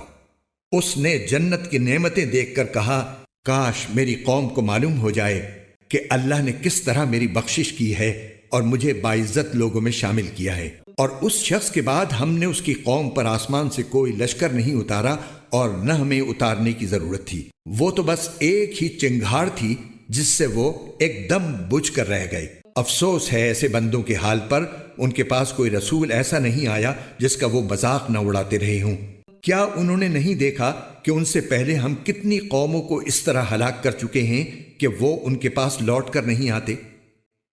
اس نے جنت کی نعمتیں دیکھ کر کہا کاش میری قوم کو معلوم ہو جائے کہ اللہ نے کس طرح میری بخشش کی ہے اور مجھے باعزت لوگوں میں شامل کیا ہے۔ اور اس شخص کے بعد ہم نے اس کی قوم پر آسمان سے کوئی لشکر نہیں اتارا اور نہ ہمیں اتارنے کی ضرورت تھی، وہ تو بس ایک ہی چنگھاڑ تھی جس سے وہ ایک دم بجھ کر رہ گئے۔ افسوس ہے ایسے بندوں کے حال پر، ان کے پاس کوئی رسول ایسا نہیں آیا جس کا وہ مذاق نہ اڑاتے رہے ہوں۔ کیا انہوں نے نہیں دیکھا کہ ان سے پہلے ہم کتنی قوموں کو اس طرح ہلاک کر چکے ہیں کہ وہ ان کے پاس لوٹ کر نہیں آتے؟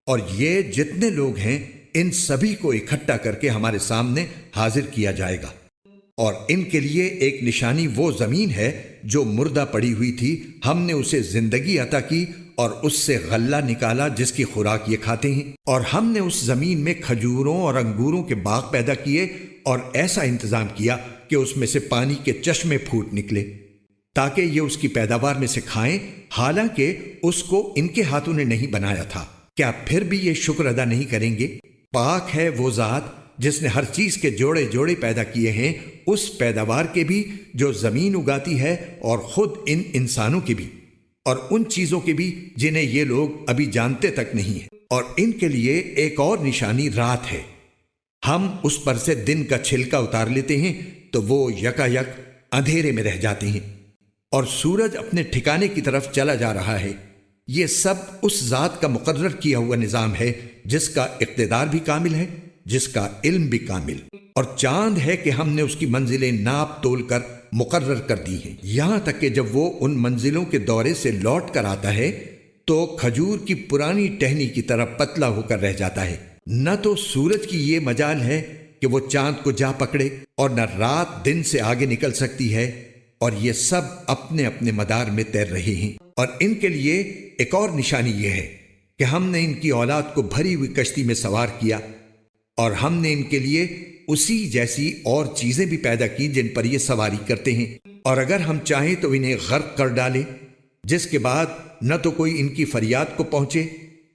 اور یہ جتنے لوگ ہیں ان سبھی کو اکٹھا کر کے ہمارے سامنے حاضر کیا جائے گا، اور ان کے لیے ایک نشانی وہ زمین ہے جو مردہ پڑی ہوئی تھی، ہم نے اسے زندگی عطا کی اور اس سے غلہ نکالا جس کی خوراک یہ کھاتے ہیں، اور ہم نے اس زمین میں کھجوروں اور انگوروں کے باغ پیدا کیے اور ایسا انتظام کیا کہ اس میں سے پانی کے چشمے پھوٹ نکلے تاکہ یہ اس کی پیداوار میں سے کھائیں، حالانکہ اس کو ان کے ہاتھوں نے نہیں بنایا تھا۔ کیا پھر بھی یہ شکر ادا نہیں کریں گے؟ پاک ہے وہ ذات جس نے ہر چیز کے جوڑے جوڑے پیدا کیے ہیں، اس پیداوار کے بھی جو زمین اگاتی ہے اور خود ان انسانوں کے بھی، اور ان چیزوں کے بھی جنہیں یہ لوگ ابھی جانتے تک نہیں ہیں۔ اور ان کے لیے ایک اور نشانی رات ہے، ہم اس پر سے دن کا چھلکا اتار لیتے ہیں تو وہ یکا یک اندھیرے میں رہ جاتے ہیں، اور سورج اپنے ٹھکانے کی طرف چلا جا رہا ہے۔ یہ سب اس ذات کا مقرر کیا ہوا نظام ہے جس کا اقتدار بھی کامل ہے، جس کا علم بھی کامل، اور چاند ہے کہ ہم نے اس کی منزلیں ناپ تول کر مقرر کر دی ہیں، یہاں تک کہ جب وہ ان منزلوں کے دورے سے لوٹ کر آتا ہے تو کھجور کی پرانی ٹہنی کی طرح پتلا ہو کر رہ جاتا ہے۔ نہ تو سورج کی یہ مجال ہے کہ وہ چاند کو جا پکڑے، اور نہ رات دن سے آگے نکل سکتی ہے، اور یہ سب اپنے اپنے مدار میں تیر رہے ہیں۔ اور ان کے لیے ایک اور نشانی یہ ہے کہ ہم نے ان کی اولاد کو بھری ہوئی کشتی میں سوار کیا، اور ہم نے ان کے لیے اسی جیسی اور چیزیں بھی پیدا کی جن پر یہ سواری کرتے ہیں، اور اگر ہم چاہیں تو انہیں غرق کر ڈالیں، جس کے بعد نہ تو کوئی ان کی فریاد کو پہنچے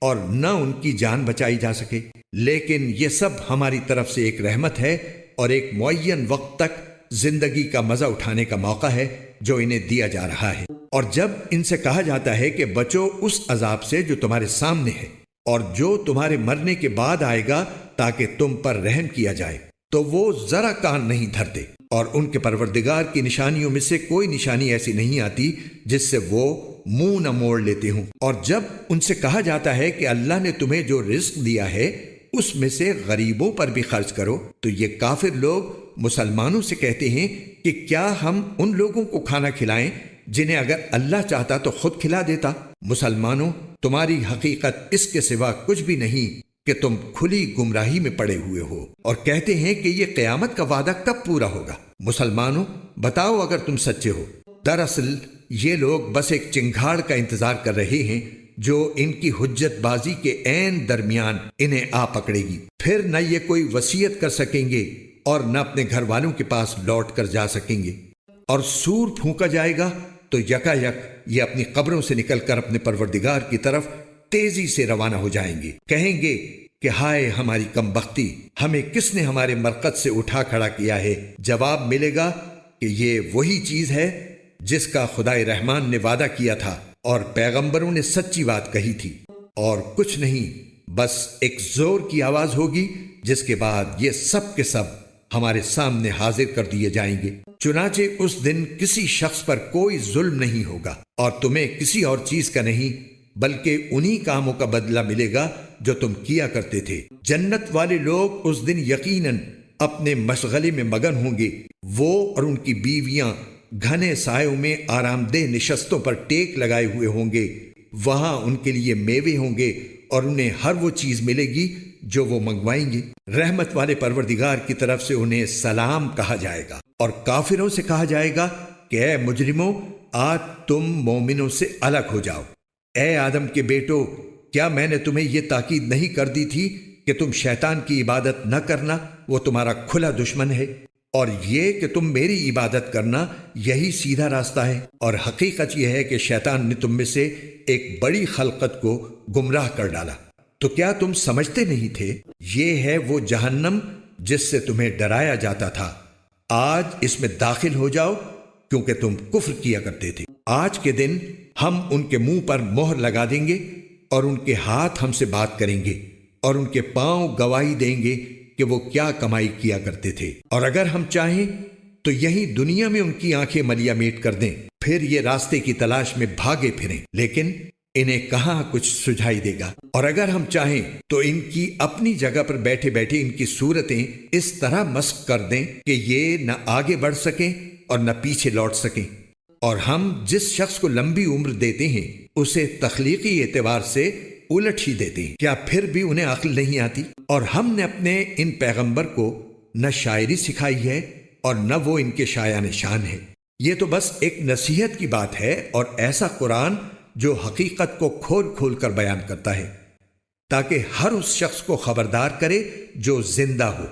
اور نہ ان کی جان بچائی جا سکے۔ لیکن یہ سب ہماری طرف سے ایک رحمت ہے اور ایک معین وقت تک زندگی کا مزہ اٹھانے کا موقع ہے جو انہیں دیا جا رہا ہے۔ اور جب ان سے کہا جاتا ہے کہ بچو اس عذاب سے جو تمہارے سامنے ہے اور جو تمہارے مرنے کے بعد آئے گا تاکہ تم پر رحم کیا جائے، تو وہ ذرا کان نہیں دھرتے، اور ان کے پروردگار کی نشانیوں میں سے کوئی نشانی ایسی نہیں آتی جس سے وہ منہ نہ موڑ لیتے ہوں۔ اور جب ان سے کہا جاتا ہے کہ اللہ نے تمہیں جو رزق دیا ہے اس میں سے غریبوں پر بھی خرچ کرو، تو یہ کافر لوگ مسلمانوں سے کہتے ہیں کہ کیا ہم ان لوگوں کو کھانا کھلائیں جنہیں اگر اللہ چاہتا تو خود کھلا دیتا۔ مسلمانوں، تمہاری حقیقت اس کے سوا کچھ بھی نہیں کہ تم کھلی گمراہی میں پڑے ہوئے ہو، اور کہتے ہیں کہ یہ قیامت کا وعدہ کب پورا ہوگا۔ مسلمانوں، بتاؤ اگر تم سچے ہو۔ دراصل یہ لوگ بس ایک چنگھاڑ کا انتظار کر رہے ہیں جو ان کی حجت بازی کے عین درمیان انہیں آ پکڑے گی۔ پھر نہ یہ کوئی وصیت کر سکیں گے اور نہ اپنے گھر والوں کے پاس لوٹ کر جا سکیں گے، اور سور پھونکا جائے گا تو یکا یک یہ اپنی قبروں سے نکل کر اپنے پروردگار کی طرف تیزی سے روانہ ہو جائیں گے۔ کہیں گے کہ ہائے ہماری کم بختی، ہمیں کس نے ہمارے مرقد سے اٹھا کھڑا کیا ہے؟ جواب ملے گا کہ یہ وہی چیز ہے جس کا خدائے رحمان نے وعدہ کیا تھا اور پیغمبروں نے سچی بات کہی تھی، اور کچھ نہیں، بس ایک زور کی آواز ہوگی جس کے بعد یہ سب کے سب ہمارے سامنے حاضر کر دیے جائیں گے۔ چنانچہ اس دن کسی شخص پر کوئی ظلم نہیں ہوگا اور تمہیں کسی اور چیز کا نہیں بلکہ انہی کاموں کا بدلہ ملے گا جو تم کیا کرتے تھے۔ جنت والے لوگ اس دن یقیناً اپنے مشغلے میں مگن ہوں گے، وہ اور ان کی بیویاں گھنے سایوں میں آرام دہ نشستوں پر ٹیک لگائے ہوئے ہوں گے۔ وہاں ان کے لیے میوے ہوں گے اور انہیں ہر وہ چیز ملے گی جو وہ منگوائیں گے۔ رحمت والے پروردگار کی طرف سے انہیں سلام کہا جائے گا، اور کافروں سے کہا جائے گا کہ اے مجرموں، آج تم مومنوں سے الگ ہو جاؤ۔ اے آدم کے بیٹو، کیا میں نے تمہیں یہ تاکید نہیں کر دی تھی کہ تم شیطان کی عبادت نہ کرنا، وہ تمہارا کھلا دشمن ہے، اور یہ کہ تم میری عبادت کرنا یہی سیدھا راستہ ہے۔ اور حقیقت یہ ہے کہ شیطان نے تم میں سے ایک بڑی خلقت کو گمراہ کر ڈالا۔ تو کیا تم سمجھتے نہیں تھے؟ یہ ہے وہ جہنم جس سے تمہیں ڈرایا جاتا تھا، آج اس میں داخل ہو جاؤ کیونکہ تم کفر کیا کرتے تھے۔ آج کے دن ہم ان کے منہ پر مہر لگا دیں گے اور ان کے ہاتھ ہم سے بات کریں گے اور ان کے پاؤں گواہی دیں گے کہ وہ کیا کمائی کیا کرتے تھے، اور اگر ہم چاہیں تو یہی دنیا میں ان کی آنکھیں ملیا میٹ کر دیں، پھر یہ راستے کی تلاش میں بھاگے پھریں، لیکن انہیں کہاں کچھ سجھائی دے گا۔ اور اگر ہم چاہیں تو ان کی اپنی جگہ پر بیٹھے بیٹھے ان کی صورتیں اس طرح مسخ کر دیں کہ یہ نہ آگے بڑھ سکیں اور نہ پیچھے لوٹ سکیں۔ اور ہم جس شخص کو لمبی عمر دیتے ہیں اسے تخلیقی اعتبار سے الٹ ہی دیتے ہیں، کیا پھر بھی انہیں عقل نہیں آتی؟ اور ہم نے اپنے ان پیغمبر کو نہ شاعری سکھائی ہے اور نہ وہ ان کے شایان شان ہے۔ یہ تو بس ایک نصیحت کی بات ہے، اور ایسا قرآن جو حقیقت کو کھول کھول کر بیان کرتا ہے تاکہ ہر اس شخص کو خبردار کرے جو زندہ ہو،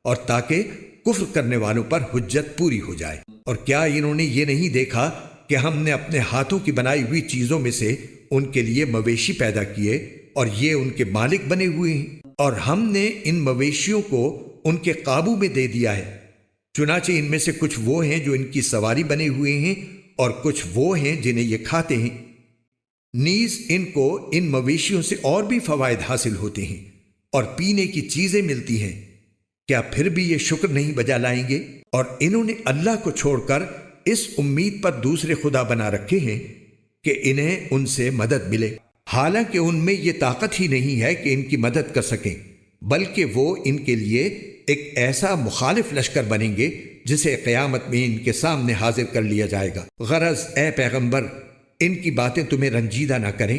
اور تاکہ کفر کرنے والوں پر حجت پوری ہو جائے۔ اور کیا انہوں نے یہ نہیں دیکھا کہ ہم نے اپنے ہاتھوں کی بنائی ہوئی چیزوں میں سے ان کے لیے مویشی پیدا کیے اور یہ ان کے مالک بنے ہوئے ہیں، اور ہم نے ان مویشیوں کو ان کے قابو میں دے دیا ہے۔ چنانچہ ان میں سے کچھ وہ ہیں جو ان کی سواری بنے ہوئے ہیں اور کچھ وہ ہیں جنہیں یہ کھاتے ہیں۔ نیز ان کو ان مویشیوں سے اور بھی فوائد حاصل ہوتے ہیں اور پینے کی چیزیں ملتی ہیں، کیا پھر بھی یہ شکر نہیں بجا لائیں گے؟ اور انہوں نے اللہ کو چھوڑ کر اس امید پر دوسرے خدا بنا رکھے ہیں کہ انہیں ان سے مدد ملے، حالانکہ ان میں یہ طاقت ہی نہیں ہے کہ ان کی مدد کر سکیں، بلکہ وہ ان کے لیے ایک ایسا مخالف لشکر بنیں گے جسے قیامت میں ان کے سامنے حاضر کر لیا جائے گا۔ غرض اے پیغمبر، ان کی باتیں تمہیں رنجیدہ نہ کریں،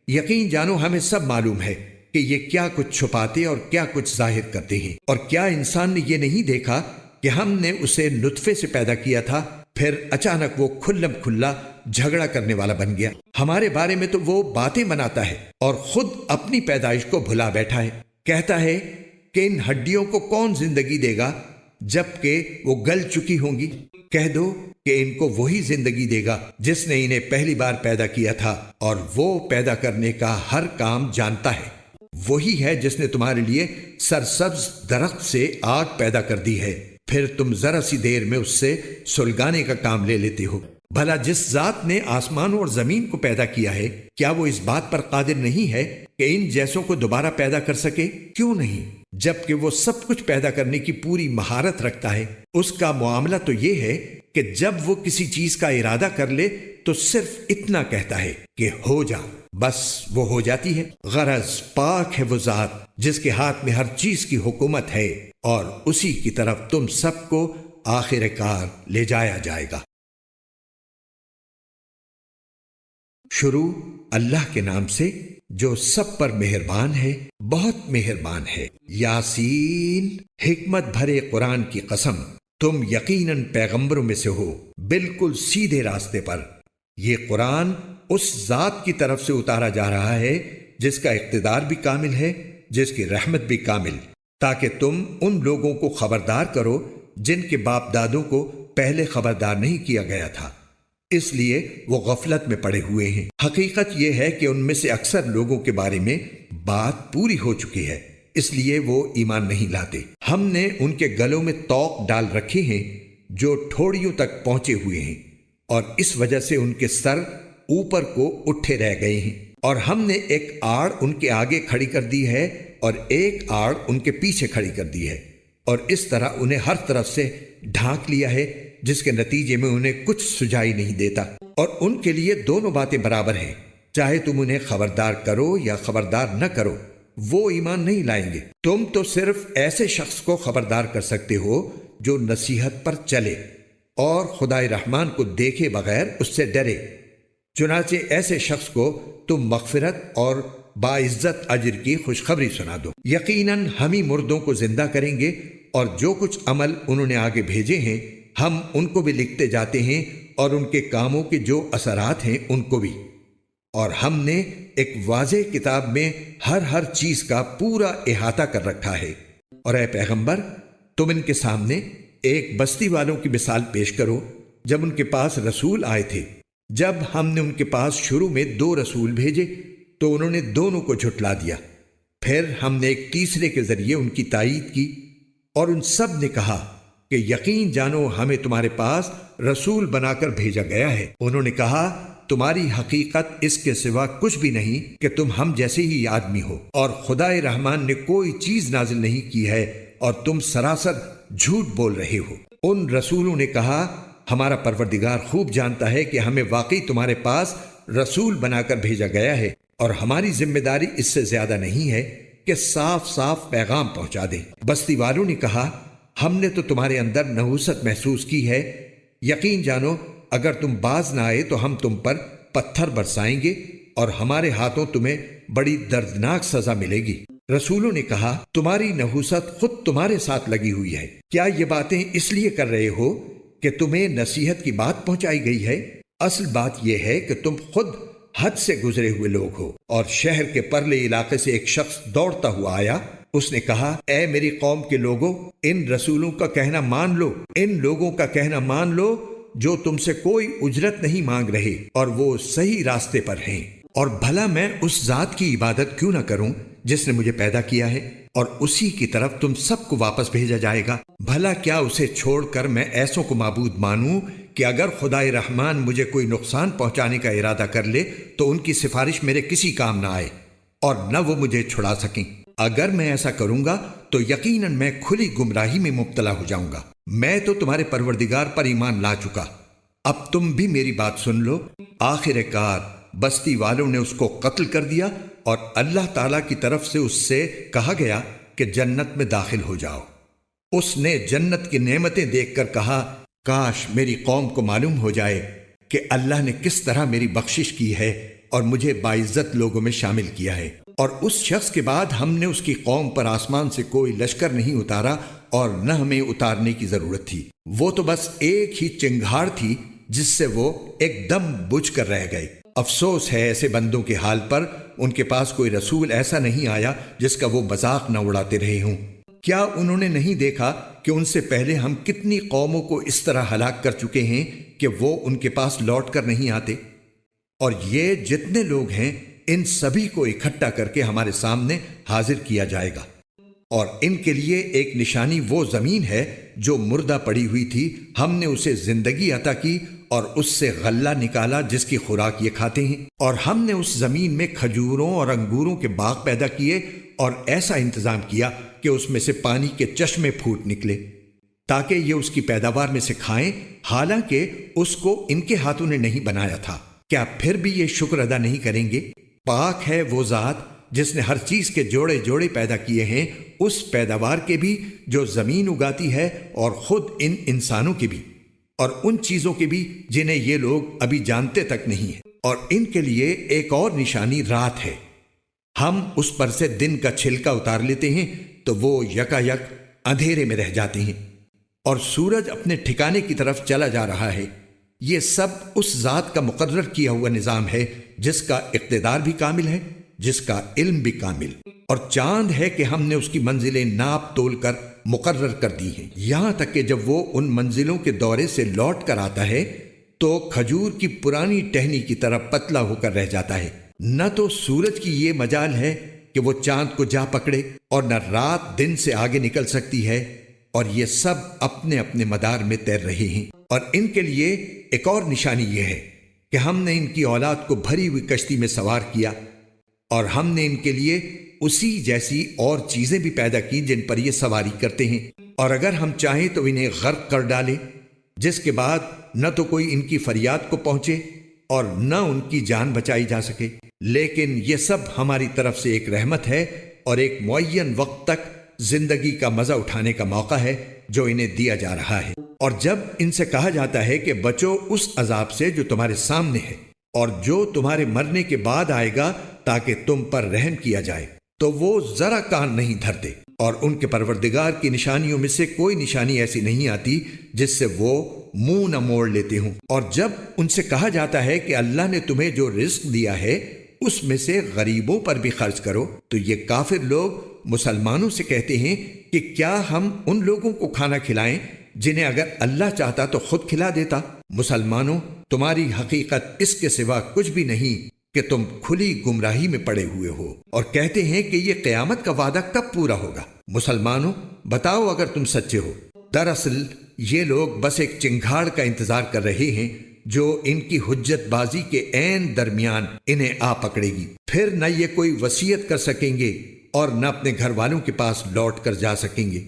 یقین جانو ہمیں سب معلوم ہے کہ یہ کیا کچھ چھپاتے اور کیا کچھ ظاہر کرتے ہیں۔ اور کیا انسان نے یہ نہیں دیکھا کہ ہم نے اسے نطفے سے پیدا کیا تھا، پھر اچانک وہ کھلم کھلا جھگڑا کرنے والا بن گیا۔ ہمارے بارے میں تو وہ باتیں بناتا ہے اور خود اپنی پیدائش کو بھلا بیٹھا ہے۔ کہتا ہے کہ ان ہڈیوں کو کون زندگی دے گا جبکہ وہ گل چکی ہوں گی؟ کہہ دو کہ ان کو وہی زندگی دے گا جس نے انہیں پہلی بار پیدا کیا تھا، اور وہ پیدا کرنے کا ہر کام جانتا ہے۔ وہی ہے جس نے تمہارے لیے سرسبز درخت سے آگ پیدا کر دی ہے، پھر تم ذرا سی دیر میں اس سے سلگانے کا کام لے لیتے ہو۔ بھلا جس ذات نے آسمانوں اور زمین کو پیدا کیا ہے، کیا وہ اس بات پر قادر نہیں ہے کہ ان جیسوں کو دوبارہ پیدا کر سکے؟ کیوں نہیں، جبکہ وہ سب کچھ پیدا کرنے کی پوری مہارت رکھتا ہے۔ اس کا معاملہ تو یہ ہے کہ جب وہ کسی چیز کا ارادہ کر لے تو صرف اتنا کہتا ہے کہ ہو جا، بس وہ ہو جاتی ہے۔ غرض پاک ہے وہ ذات جس کے ہاتھ میں ہر چیز کی حکومت ہے، اور اسی کی طرف تم سب کو آخر کار لے جایا جائے گا۔ شروع اللہ کے نام سے جو سب پر مہربان ہے، بہت مہربان ہے۔ یاسین، حکمت بھرے قرآن کی قسم، تم یقیناً پیغمبروں میں سے ہو، بالکل سیدھے راستے پر۔ یہ قرآن اس ذات کی طرف سے اتارا جا رہا ہے جس کا اقتدار بھی کامل ہے، جس کی رحمت بھی کامل، تاکہ تم ان لوگوں کو خبردار کرو جن کے باپ دادوں کو پہلے خبردار نہیں کیا گیا تھا، اس لیے وہ غفلت میں پڑے ہوئے ہیں۔ حقیقت یہ ہے کہ ان میں سے اکثر لوگوں کے بارے میں بات پوری ہو چکی ہے، اس لیے وہ ایمان نہیں لاتے۔ ہم نے ان کے گلوں میں طوق ڈال رکھے ہیں جو ٹھوڑیوں تک پہنچے ہوئے ہیں، اور اس وجہ سے ان کے سر اوپر کو اٹھے رہ گئے ہیں، اور ہم نے ایک آڑ ان کے آگے کھڑی کر دی ہے اور ایک آڑ ان کے پیچھے کھڑی کر دی ہے، اور اس طرح انہیں ہر طرف سے ڈھانک لیا ہے، جس کے نتیجے میں انہیں کچھ سجائی نہیں دیتا۔ اور ان کے لیے دونوں باتیں برابر ہیں، چاہے تم انہیں خبردار کرو یا خبردار نہ کرو، وہ ایمان نہیں لائیں گے۔ تم تو صرف ایسے شخص کو خبردار کر سکتے ہو جو نصیحت پر چلے اور خدائے رحمان کو دیکھے بغیر اس سے ڈرے۔ چنانچہ ایسے شخص کو تم مغفرت اور باعزت اجر کی خوشخبری سنا دو۔ یقیناً ہم ہی مردوں کو زندہ کریں گے، اور جو کچھ عمل انہوں نے آگے بھیجے ہیں ہم ان کو بھی لکھتے جاتے ہیں، اور ان کے کاموں کے جو اثرات ہیں ان کو بھی۔ اور ہم نے ایک واضح کتاب میں ہر چیز کا پورا احاطہ کر رکھا ہے۔ اور اے پیغمبر، تم ان کے سامنے ایک بستی والوں کی مثال پیش کرو جب ان کے پاس رسول آئے تھے۔ جب ہم نے ان کے پاس شروع میں 2 رسول بھیجے تو انہوں نے دونوں کو جھٹلا دیا، پھر ہم نے ایک تیسرے کے ذریعے ان کی تائید کی، اور ان سب نے کہا کہ یقین جانو ہمیں تمہارے پاس رسول بنا کر بھیجا گیا ہے۔ انہوں نے کہا تمہاری حقیقت اس کے سوا کچھ بھی نہیں کہ تم ہم جیسے ہی آدمی ہو، اور خدائے رحمان نے کوئی چیز نازل نہیں کی ہے، اور تم سراسر جھوٹ بول رہے ہو۔ ان رسولوں نے کہا ہمارا پروردگار خوب جانتا ہے کہ ہمیں واقعی تمہارے پاس رسول بنا کر بھیجا گیا ہے، اور ہماری ذمہ داری اس سے زیادہ نہیں ہے کہ صاف صاف پیغام پہنچا دیں۔ بستی والوں نے کہا ہم نے تو تمہارے اندر نحوست محسوس کی ہے، یقین جانو اگر تم باز نہ آئے تو ہم تم پر پتھر برسائیں گے، اور ہمارے ہاتھوں تمہیں بڑی دردناک سزا ملے گی۔ رسولوں نے کہا تمہاری نحوست خود تمہارے ساتھ لگی ہوئی ہے، کیا یہ باتیں اس لیے کر رہے ہو کہ تمہیں نصیحت کی بات پہنچائی گئی ہے؟ اصل بات یہ ہے کہ تم خود حد سے گزرے ہوئے لوگ ہو۔ اور شہر کے پرلے علاقے سے ایک شخص دوڑتا ہوا آیا، اس نے کہا اے میری قوم کے لوگوں، ان رسولوں کا کہنا مان لو، ان لوگوں کا کہنا مان لو جو تم سے کوئی اجرت نہیں مانگ رہے، اور وہ صحیح راستے پر ہیں۔ اور بھلا میں اس ذات کی عبادت کیوں نہ کروں جس نے مجھے پیدا کیا ہے، اور اسی کی طرف تم سب کو واپس بھیجا جائے گا۔ بھلا کیا اسے چھوڑ کر میں ایسوں کو معبود مانوں کہ اگر خدائے رحمان مجھے کوئی نقصان پہنچانے کا ارادہ کر لے تو ان کی سفارش میرے کسی کام نہ آئے، اور نہ وہ مجھے چھڑا سکیں۔ اگر میں ایسا کروں گا تو یقیناً میں کھلی گمراہی میں مبتلا ہو جاؤں گا۔ میں تو تمہارے پروردگار پر ایمان لا چکا، اب تم بھی میری بات سن لو۔ آخر کار بستی والوں نے اس کو قتل کر دیا، اور اللہ تعالیٰ کی طرف سے اس سے کہا گیا کہ جنت میں داخل ہو جاؤ۔ اس نے جنت کی نعمتیں دیکھ کر کہا کاش میری قوم کو معلوم ہو جائے کہ اللہ نے کس طرح میری بخشش کی ہے اور مجھے باعزت لوگوں میں شامل کیا ہے۔ اور اس شخص کے بعد ہم نے اس کی قوم پر آسمان سے کوئی لشکر نہیں اتارا، اور نہ ہمیں اتارنے کی ضرورت تھی۔ وہ تو بس ایک ہی چنگھاڑ تھی جس سے وہ ایک دم بجھ کر رہ گئے۔ افسوس ہے ایسے بندوں کے حال پر، ان کے پاس کوئی رسول ایسا نہیں آیا جس کا وہ مذاق نہ اڑاتے رہے ہوں۔ کیا انہوں نے نہیں دیکھا کہ ان سے پہلے ہم کتنی قوموں کو اس طرح ہلاک کر چکے ہیں کہ وہ ان کے پاس لوٹ کر نہیں آتے؟ اور یہ جتنے لوگ ہیں ان سبھی کو اکٹھا کر کے ہمارے سامنے حاضر کیا جائے گا، اور ان کے لیے ایک نشانی وہ زمین ہے جو مردہ پڑی ہوئی تھی، ہم نے اسے زندگی عطا کی اور اس سے غلہ نکالا جس کی خوراک یہ کھاتے ہیں، اور ہم نے اس زمین میں کھجوروں اور انگوروں کے باغ پیدا کیے، اور ایسا انتظام کیا کہ اس میں سے پانی کے چشمے پھوٹ نکلے۔ تاکہ یہ اس کی پیداوار میں سے کھائیں، حالانکہ اس کو ان کے ہاتھوں نے نہیں بنایا تھا۔ کیا پھر بھی یہ شکر ادا نہیں کریں گے؟ پاک ہے وہ ذات جس نے ہر چیز کے جوڑے جوڑے پیدا کیے ہیں، اس پیداوار کے بھی جو زمین اگاتی ہے اور خود ان انسانوں کے بھی، اور ان چیزوں کے بھی جنہیں یہ لوگ ابھی جانتے تک نہیں ہیں۔ اور ان کے لیے ایک اور نشانی رات ہے، ہم اس پر سے دن کا چھلکا اتار لیتے ہیں تو وہ یکا یک اندھیرے میں رہ جاتے ہیں، اور سورج اپنے ٹھکانے کی طرف چلا جا رہا ہے۔ یہ سب اس ذات کا مقرر کیا ہوا نظام ہے جس کا اقتدار بھی کامل ہے، جس کا علم بھی کامل، اور چاند ہے کہ ہم نے اس کی منزلیں ناپ تول کر مقرر کر دی ہیں، یہاں تک کہ جب وہ ان منزلوں کے دورے سے لوٹ کر آتا ہے تو کھجور کی پرانی ٹہنی کی طرح پتلا ہو کر رہ جاتا ہے۔ نہ تو سورج کی یہ مجال ہے کہ وہ چاند کو جا پکڑے، اور نہ رات دن سے آگے نکل سکتی ہے، اور یہ سب اپنے اپنے مدار میں تیر رہے ہیں۔ اور ان کے لیے ایک اور نشانی یہ ہے کہ ہم نے ان کی اولاد کو بھری ہوئی کشتی میں سوار کیا، اور ہم نے ان کے لیے اسی جیسی اور چیزیں بھی پیدا کی جن پر یہ سواری کرتے ہیں، اور اگر ہم چاہیں تو انہیں غرق کر ڈالیں، جس کے بعد نہ تو کوئی ان کی فریاد کو پہنچے اور نہ ان کی جان بچائی جا سکے۔ لیکن یہ سب ہماری طرف سے ایک رحمت ہے اور ایک معین وقت تک زندگی کا مزہ اٹھانے کا موقع ہے جو انہیں دیا جا رہا ہے۔ اور جب ان سے کہا جاتا ہے کہ بچو اس عذاب سے جو تمہارے سامنے ہے اور جو تمہارے مرنے کے بعد آئے گا تاکہ تم پر رحم کیا جائے، تو وہ ذرا کان نہیں دھرتے، اور ان کے پروردگار کی نشانیوں میں سے کوئی نشانی ایسی نہیں آتی جس سے وہ منہ نہ موڑ لیتے ہوں۔ اور جب ان سے کہا جاتا ہے کہ اللہ نے تمہیں جو رزق دیا ہے اس میں سے غریبوں پر بھی خرچ کرو، تو یہ کافر لوگ مسلمانوں سے کہتے ہیں کہ کیا ہم ان لوگوں کو کھانا کھلائیں جنہیں اگر اللہ چاہتا تو خود کھلا دیتا؟ مسلمانوں، تمہاری حقیقت اس کے سوا کچھ بھی نہیں کہ تم کھلی گمراہی میں پڑے ہوئے ہو، اور کہتے ہیں کہ یہ قیامت کا وعدہ کب پورا ہوگا؟ مسلمانوں، بتاؤ اگر تم سچے ہو۔ دراصل یہ لوگ بس ایک چنگھاڑ کا انتظار کر رہے ہیں جو ان کی حجت بازی کے عین درمیان انہیں آ پکڑے گی، پھر نہ یہ کوئی وصیت کر سکیں گے اور نہ اپنے گھر والوں کے پاس لوٹ کر جا سکیں گے۔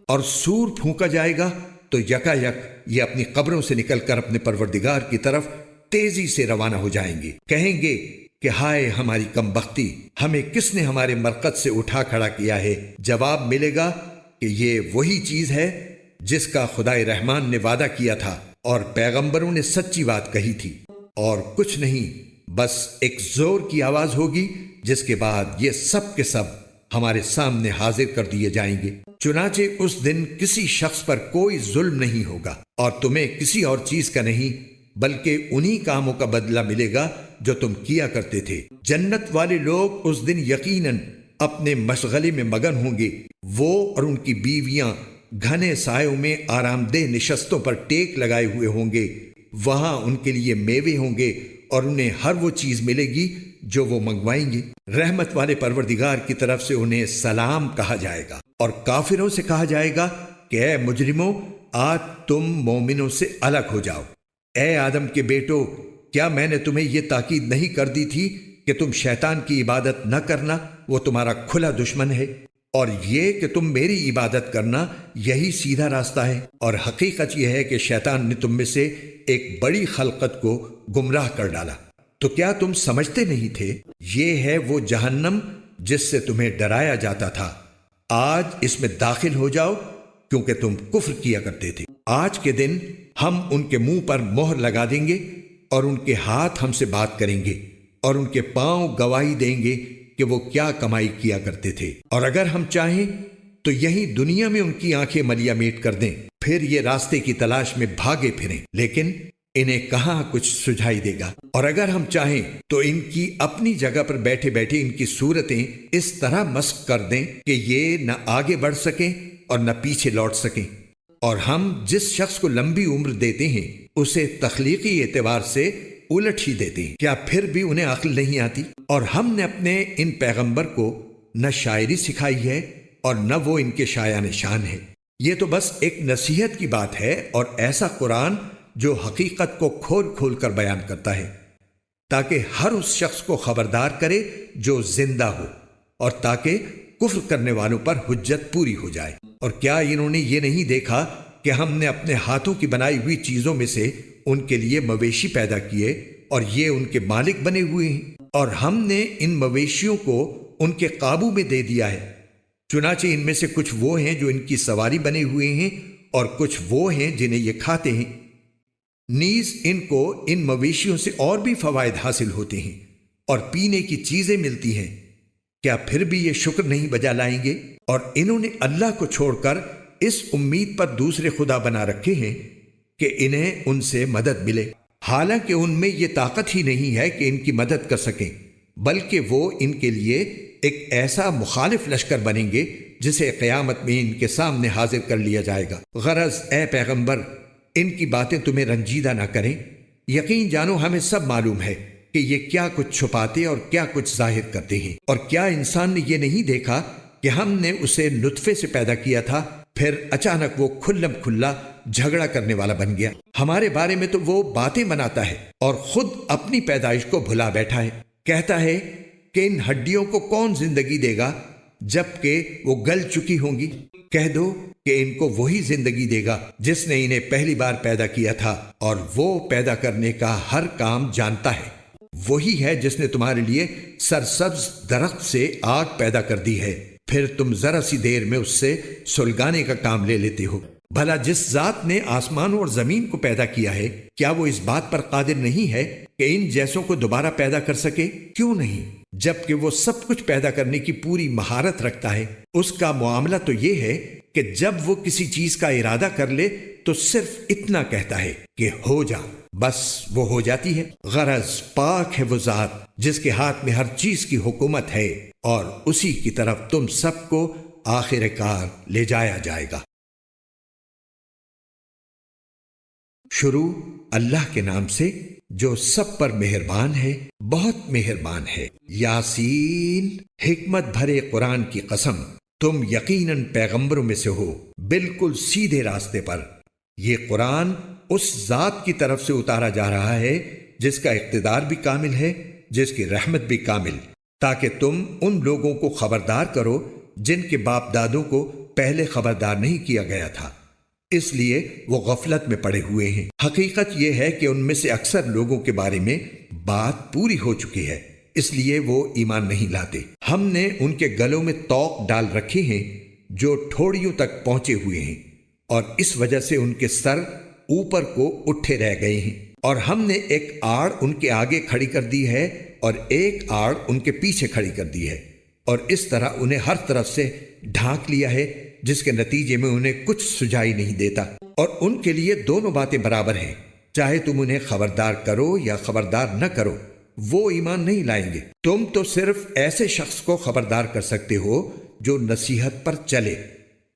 اور سور پھونکا جائے گا تو یکا یک یہ اپنی قبروں سے نکل کر اپنے پروردگار کی طرف تیزی سے روانہ ہو جائیں گے، کہیں گے کہ ہائے ہماری کم بختی، ہمیں کس نے ہمارے مرقد سے اٹھا کھڑا کیا ہے؟ جواب ملے گا کہ یہ وہی چیز ہے جس کا خدائے رحمان نے وعدہ کیا تھا اور پیغمبروں نے سچی بات کہی تھی، اور کچھ نہیں، بس ایک زور کی آواز ہوگی جس کے بعد یہ سب کے سب ہمارے سامنے حاضر کر دیے جائیں گے۔ چنانچہ اس دن کسی شخص پر کوئی ظلم نہیں ہوگا اور تمہیں کسی اور چیز کا نہیں بلکہ انہی کاموں کا بدلہ ملے گا جو تم کیا کرتے تھے۔ جنت والے لوگ اس دن یقیناً اپنے مشغلے میں مگن ہوں گے، وہ اور ان کی بیویاں گھنے سایوں میں آرام دہ نشستوں پر ٹیک لگائے ہوئے ہوں گے، وہاں ان کے لیے میوے ہوں گے اور انہیں ہر وہ چیز ملے گی جو وہ منگوائیں گے۔ رحمت والے پروردگار کی طرف سے انہیں سلام کہا جائے گا، اور کافروں سے کہا جائے گا کہ اے مجرموں، آج تم مومنوں سے الگ ہو جاؤ۔ اے آدم کے بیٹو، کیا میں نے تمہیں یہ تاکید نہیں کر دی تھی کہ تم شیطان کی عبادت نہ کرنا، وہ تمہارا کھلا دشمن ہے، اور یہ کہ تم میری عبادت کرنا یہی سیدھا راستہ ہے؟ اور حقیقت یہ ہے کہ شیطان نے تم میں سے ایک بڑی خلقت کو گمراہ کر ڈالا۔ تو کیا تم سمجھتے نہیں تھے؟ یہ ہے وہ جہنم جس سے تمہیں ڈرایا جاتا تھا، آج اس میں داخل ہو جاؤ کیونکہ تم کفر کیا کرتے تھے۔ آج کے دن ہم ان کے منہ پر مہر لگا دیں گے اور ان کے ہاتھ ہم سے بات کریں گے اور ان کے پاؤں گواہی دیں گے کہ وہ کیا کمائی کیا کرتے تھے، اور اگر ہم چاہیں تو یہی دنیا میں ان کی آنکھیں ملیا میٹ کر دیں، پھر یہ راستے کی تلاش میں بھاگے پھریں، لیکن انہیں کہاں کچھ سجھائی دے گا۔ اور اگر ہم چاہیں تو ان کی اپنی جگہ پر بیٹھے بیٹھے ان کی صورتیں اس طرح مسخ کر دیں کہ یہ نہ آگے بڑھ سکیں اور نہ پیچھے لوٹ سکیں۔ اور ہم جس شخص کو لمبی عمر دیتے ہیں اسے تخلیقی اعتبار سے الٹ ہی دیتے ہیں، کیا پھر بھی انہیں عقل نہیں آتی؟ اور ہم نے اپنے ان پیغمبر کو نہ شاعری سکھائی ہے اور نہ وہ ان کے شایان شان ہے، یہ تو بس ایک نصیحت کی بات ہے، اور ایسا قرآن جو حقیقت کو کھول کھول کر بیان کرتا ہے تاکہ ہر اس شخص کو خبردار کرے جو زندہ ہو، اور تاکہ کفر کرنے والوں پر حجت پوری ہو جائے۔ اور کیا انہوں نے یہ نہیں دیکھا کہ کہ ہم نے اپنے ہاتھوں کی بنائی ہوئی چیزوں میں سے ان کے لیے مویشی پیدا کیے اور یہ ان کے مالک بنے ہوئے ہیں، اور ہم نے ان مویشیوں کو ان کے قابو میں دے دیا ہے۔ چنانچہ ان میں سے کچھ وہ ہیں جو ان کی سواری بنے ہوئے ہیں اور کچھ وہ ہیں جنہیں یہ کھاتے ہیں۔ نیز ان کو ان مویشیوں سے اور بھی فوائد حاصل ہوتے ہیں اور پینے کی چیزیں ملتی ہیں۔ کیا پھر بھی یہ شکر نہیں بجا لائیں گے؟ اور انہوں نے اللہ کو چھوڑ کر اس امید پر دوسرے خدا بنا رکھے ہیں کہ انہیں ان سے مدد ملے، حالانکہ ان میں یہ طاقت ہی نہیں ہے کہ ان کی مدد کر سکیں، بلکہ وہ ان کے لیے ایک ایسا مخالف لشکر بنیں گے جسے قیامت میں ان کے سامنے حاضر کر لیا جائے گا۔ غرض اے پیغمبر، ان کی باتیں تمہیں رنجیدہ نہ کریں۔ یقین جانو ہمیں سب معلوم ہے کہ یہ کیا کچھ چھپاتے اور کیا کچھ ظاہر کرتے ہیں۔ اور کیا انسان نے یہ نہیں دیکھا کہ ہم نے اسے نطفے سے پیدا کیا تھا، پھر اچانک وہ کھلم کھلا جھگڑا کرنے والا بن گیا۔ ہمارے بارے میں تو وہ باتیں بناتا ہے اور خود اپنی پیدائش کو بھلا بیٹھا ہے۔ کہتا ہے کہ ان ہڈیوں کو کون زندگی دے گا جبکہ وہ گل چکی ہوں گی؟ کہہ دو کہ ان کو وہی زندگی دے گا جس نے انہیں پہلی بار پیدا کیا تھا، اور وہ پیدا کرنے کا ہر کام جانتا ہے۔ وہی ہے جس نے تمہارے لیے سرسبز درخت سے آگ پیدا کر دی ہے، پھر تم ذرا سی دیر میں اس سے سلگانے کا کام لے لیتے ہو۔ بھلا جس ذات نے آسمانوں اور زمین کو پیدا کیا ہے، کیا وہ اس بات پر قادر نہیں ہے کہ ان جیسوں کو دوبارہ پیدا کر سکے؟ کیوں نہیں، جبکہ وہ سب کچھ پیدا کرنے کی پوری مہارت رکھتا ہے۔ اس کا معاملہ تو یہ ہے کہ جب وہ کسی چیز کا ارادہ کر لے تو صرف اتنا کہتا ہے کہ ہو جا، بس وہ ہو جاتی ہے۔ غرض پاک ہے وہ ذات جس کے ہاتھ میں ہر چیز کی حکومت ہے، اور اسی کی طرف تم سب کو آخر کار لے جایا جائے گا۔ شروع اللہ کے نام سے جو سب پر مہربان ہے، بہت مہربان ہے۔ یاسین، حکمت بھرے قرآن کی قسم، تم یقیناً پیغمبروں میں سے ہو، بالکل سیدھے راستے پر۔ یہ قرآن اس ذات کی طرف سے اتارا جا رہا ہے جس کا اقتدار بھی کامل ہے، جس کی رحمت بھی کامل، تاکہ تم ان لوگوں کو خبردار کرو جن کے باپ دادوں کو پہلے خبردار نہیں کیا گیا تھا، اس لیے وہ غفلت میں پڑے ہوئے ہیں۔ حقیقت یہ ہے کہ ان میں سے اکثر لوگوں کے بارے میں بات پوری ہو چکی ہے، اس لیے وہ ایمان نہیں لاتے۔ ہم نے ان کے گلوں میں طوق ڈال رکھے ہیں جو ٹھوڑیوں تک پہنچے ہوئے ہیں، اور اس وجہ سے ان کے سر اوپر کو اٹھے رہ گئے ہیں، اور ہم نے ایک آڑ ان کے آگے کھڑی کر دی ہے اور ایک آڑ ان کے پیچھے کھڑی کر دی ہے، اور اس طرح انہیں ہر طرف سے ڈھانک لیا ہے، جس کے نتیجے میں انہیں کچھ سجائی نہیں دیتا۔ اور ان کے لیے دونوں باتیں برابر ہیں، چاہے تم انہیں خبردار کرو یا خبردار نہ کرو، وہ ایمان نہیں لائیں گے۔ تم تو صرف ایسے شخص کو خبردار کر سکتے ہو جو نصیحت پر چلے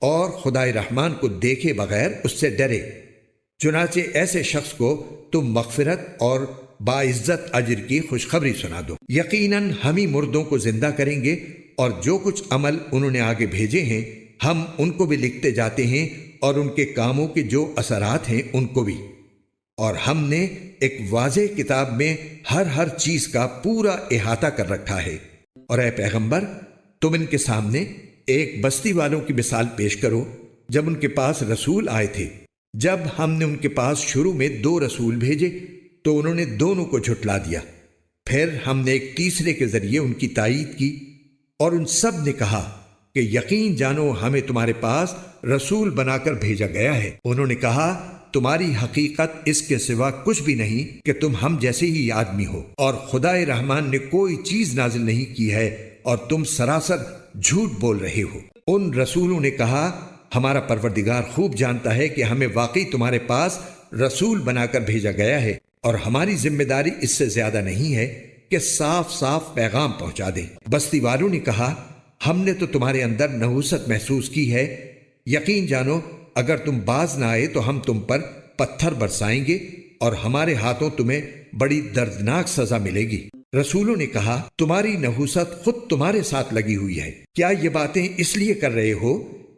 اور خدائے رحمان کو دیکھے بغیر اس سے ڈرے۔ چنانچہ ایسے شخص کو تم مغفرت اور باعزت اجر کی خوشخبری سنا دو۔ یقیناً ہم ہی مردوں کو زندہ کریں گے، اور جو کچھ عمل انہوں نے آگے بھیجے ہیں ہم ان کو بھی لکھتے جاتے ہیں، اور ان کے کاموں کے جو اثرات ہیں ان کو بھی۔ اور ہم نے ایک واضح کتاب میں ہر چیز کا پورا احاطہ کر رکھا ہے۔ اور اے پیغمبر، تم ان کے سامنے ایک بستی والوں کی مثال پیش کرو جب ان کے پاس رسول آئے تھے۔ جب ہم نے ان کے پاس شروع میں 2 رسول بھیجے تو انہوں نے دونوں کو جھٹلا دیا، پھر ہم نے ایک تیسرے کے ذریعے ان کی تائید کی، اور ان سب نے کہا کہ یقین جانو ہمیں تمہارے پاس رسول بنا کر بھیجا گیا ہے۔ انہوں نے کہا تمہاری حقیقت اس کے سوا کچھ بھی نہیں کہ تم ہم جیسے ہی آدمی ہو، اور خدائے رحمان نے کوئی چیز نازل نہیں کی ہے اور تم سراسر جھوٹ بول رہے ہو۔ ان رسولوں نے کہا ہمارا پروردگار خوب جانتا ہے کہ ہمیں واقعی تمہارے پاس رسول بنا کر بھیجا گیا ہے، اور ہماری ذمہ داری اس سے زیادہ نہیں ہے کہ صاف صاف پیغام پہنچا دیں۔ بستی والوں نے کہا ہم نے تو تمہارے اندر نحوست محسوس کی ہے، یقین جانو اگر تم باز نہ آئے تو ہم تم پر پتھر برسائیں گے، اور ہمارے ہاتھوں تمہیں بڑی دردناک سزا ملے گی۔ رسولوں نے کہا تمہاری نحوست خود تمہارے ساتھ لگی ہوئی ہے، کیا یہ باتیں اس لیے کر رہے ہو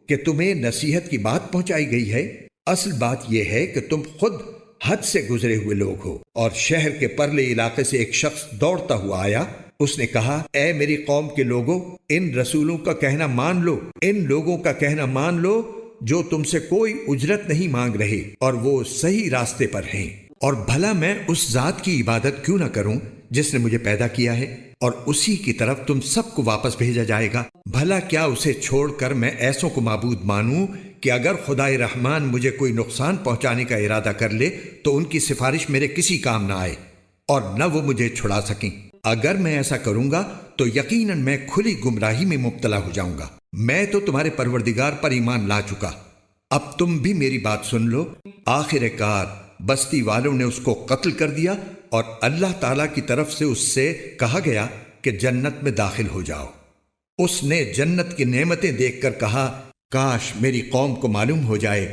کہ تمہیں نصیحت کی بات پہنچائی گئی ہے؟ اصل بات یہ ہے کہ تم خود حد سے گزرے ہوئے لوگ ہو۔ اور شہر کے پرلے علاقے سے ایک شخص دوڑتا ہوا آیا، اس نے کہا اے میری قوم کے لوگوں، ان رسولوں کا کہنا مان لو، ان لوگوں کا کہنا مان لو جو تم سے کوئی اجرت نہیں مانگ رہے اور وہ صحیح راستے پر ہیں۔ اور بھلا میں اس ذات کی عبادت کیوں نہ کروں جس نے مجھے پیدا کیا ہے، اور اسی کی طرف تم سب کو واپس بھیجا جائے گا۔ بھلا کیا اسے چھوڑ کر میں ایسوں کو معبود مانوں کہ اگر خدائے رحمان مجھے کوئی نقصان پہنچانے کا ارادہ کر لے تو ان کی سفارش میرے کسی کام نہ آئے اور نہ وہ مجھے چھڑا سکیں۔ اگر میں ایسا کروں گا تو یقیناً میں کھلی گمراہی میں مبتلا ہو جاؤں گا۔ میں تو تمہارے پروردگار پر ایمان لا چکا، اب تم بھی میری بات سن لو۔ آخر کار بستی والوں نے اس کو قتل کر دیا اور اللہ تعالیٰ کی طرف سے اس سے کہا گیا کہ جنت میں داخل ہو جاؤ۔ اس نے جنت کی نعمتیں دیکھ کر کہا، کاش میری قوم کو معلوم ہو جائے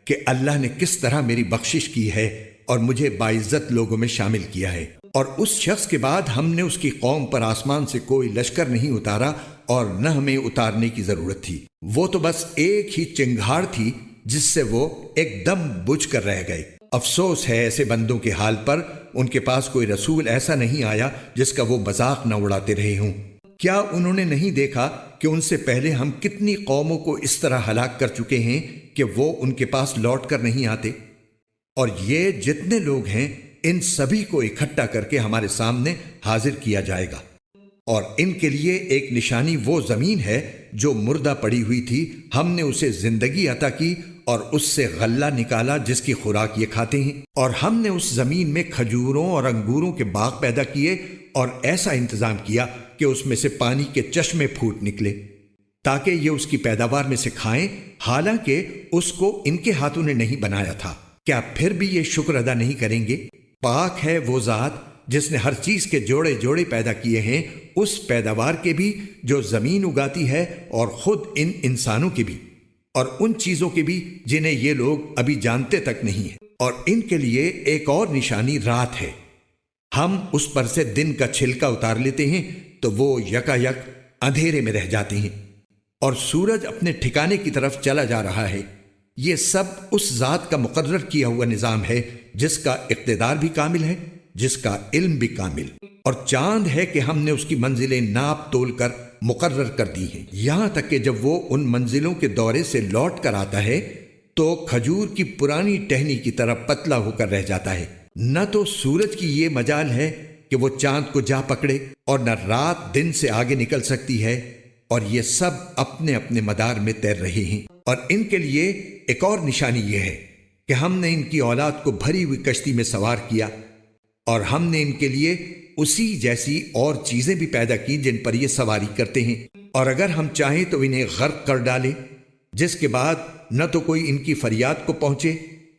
کہ اللہ نے کس طرح میری بخشش کی ہے اور مجھے باعزت لوگوں میں شامل کیا ہے۔ اور اس شخص کے بعد ہم نے اس کی قوم پر آسمان سے کوئی لشکر نہیں اتارا اور نہ ہمیں اتارنے کی ضرورت تھی، وہ تو بس ایک ہی چنگھاڑ تھی جس سے وہ ایک دم بجھ کر رہ گئے۔ افسوس ہے ایسے بندوں کے حال پر، ان کے پاس کوئی رسول ایسا نہیں آیا جس کا وہ مذاق نہ اڑاتے رہے ہوں۔ کیا انہوں نے نہیں دیکھا کہ ان سے پہلے ہم کتنی قوموں کو اس طرح ہلاک کر چکے ہیں کہ وہ ان کے پاس لوٹ کر نہیں آتے؟ اور یہ جتنے لوگ ہیں ان سبھی کو اکٹھا کر کے ہمارے سامنے حاضر کیا جائے گا، اور ان کے لیے ایک نشانی وہ زمین ہے جو مردہ پڑی ہوئی تھی، ہم نے اسے زندگی عطا کی اور اس سے غلہ نکالا جس کی خوراک یہ کھاتے ہیں، اور ہم نے اس زمین میں کھجوروں اور انگوروں کے باغ پیدا کیے اور ایسا انتظام کیا کہ اس میں سے پانی کے چشمے پھوٹ نکلے تاکہ یہ اس کی پیداوار میں سے کھائیں، حالانکہ اس کو ان کے ہاتھوں نے نہیں بنایا تھا۔ کیا پھر بھی یہ شکر ادا نہیں کریں گے؟ پاک ہے وہ ذات جس نے ہر چیز کے جوڑے جوڑے پیدا کیے ہیں، اس پیداوار کے بھی جو زمین اگاتی ہے اور خود ان انسانوں کے بھی، اور ان چیزوں کے بھی جنہیں یہ لوگ ابھی جانتے تک نہیں ہیں۔ اور ان کے لیے ایک اور نشانی رات ہے، ہم اس پر سے دن کا چھلکا اتار لیتے ہیں تو وہ یکا یک اندھیرے میں رہ جاتے ہیں، اور سورج اپنے ٹھکانے کی طرف چلا جا رہا ہے۔ یہ سب اس ذات کا مقرر کیا ہوا نظام ہے جس کا اقتدار بھی کامل ہے، جس کا علم بھی کامل، اور چاند ہے کہ ہم نے اس کی منزلیں ناپ تول کر مقرر کر دی ہیں، یہاں تک کہ جب وہ ان منزلوں کے دورے سے لوٹ کر آتا ہے تو کھجور کی پرانی ٹہنی کی طرح پتلا ہو کر رہ جاتا ہے۔ نہ تو سورج کی یہ مجال ہے کہ وہ چاند کو جا پکڑے، اور نہ رات دن سے آگے نکل سکتی ہے، اور یہ سب اپنے اپنے مدار میں تیر رہے ہیں۔ اور ان کے لیے ایک اور نشانی یہ ہے کہ ہم نے ان کی اولاد کو بھری ہوئی کشتی میں سوار کیا، اور ہم نے ان کے لیے اسی جیسی اور چیزیں بھی پیدا کی جن پر یہ سواری کرتے ہیں، اور اگر ہم چاہیں تو انہیں غرق کر ڈالیں، جس کے بعد نہ تو کوئی ان کی فریاد کو پہنچے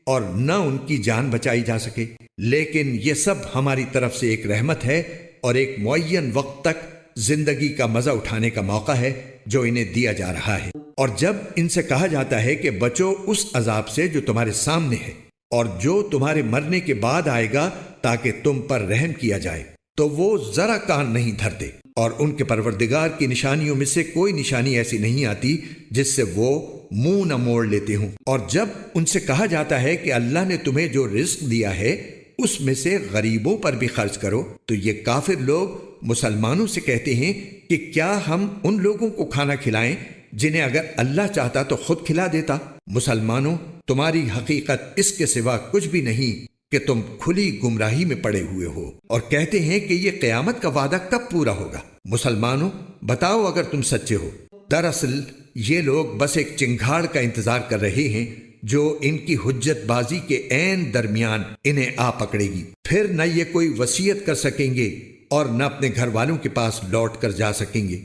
اور نہ ان کی جان بچائی جا سکے۔ لیکن یہ سب ہماری طرف سے ایک رحمت ہے اور ایک معین وقت تک زندگی کا مزہ اٹھانے کا موقع ہے جو انہیں دیا جا رہا ہے۔ اور جب ان سے کہا جاتا ہے کہ بچو اس عذاب سے جو تمہارے سامنے ہے اور جو تمہارے مرنے کے بعد آئے گا تاکہ تم پر رحم کیا جائے، تو وہ ذرا کان نہیں دھرتے، اور ان کے پروردگار کی نشانیوں میں سے کوئی نشانی ایسی نہیں آتی جس سے وہ منہ نہ موڑ لیتے ہوں۔ اور جب ان سے کہا جاتا ہے کہ اللہ نے تمہیں جو رزق دیا ہے اس میں سے غریبوں پر بھی خرچ کرو، تو یہ کافر لوگ مسلمانوں سے کہتے ہیں کہ کیا ہم ان لوگوں کو کھانا کھلائیں جنہیں اگر اللہ چاہتا تو خود کھلا دیتا؟ مسلمانوں، تمہاری حقیقت اس کے سوا کچھ بھی نہیں کہ تم کھلی گمراہی میں پڑے ہوئے ہو، اور کہتے ہیں کہ یہ قیامت کا وعدہ کب پورا ہوگا؟ مسلمانوں، بتاؤ اگر تم سچے ہو۔ دراصل یہ لوگ بس ایک چنگھاڑ کا انتظار کر رہے ہیں جو ان کی حجت بازی کے عین درمیان انہیں آ پکڑے گی، پھر نہ یہ کوئی وصیت کر سکیں گے اور نہ اپنے گھر والوں کے پاس لوٹ کر جا سکیں گے۔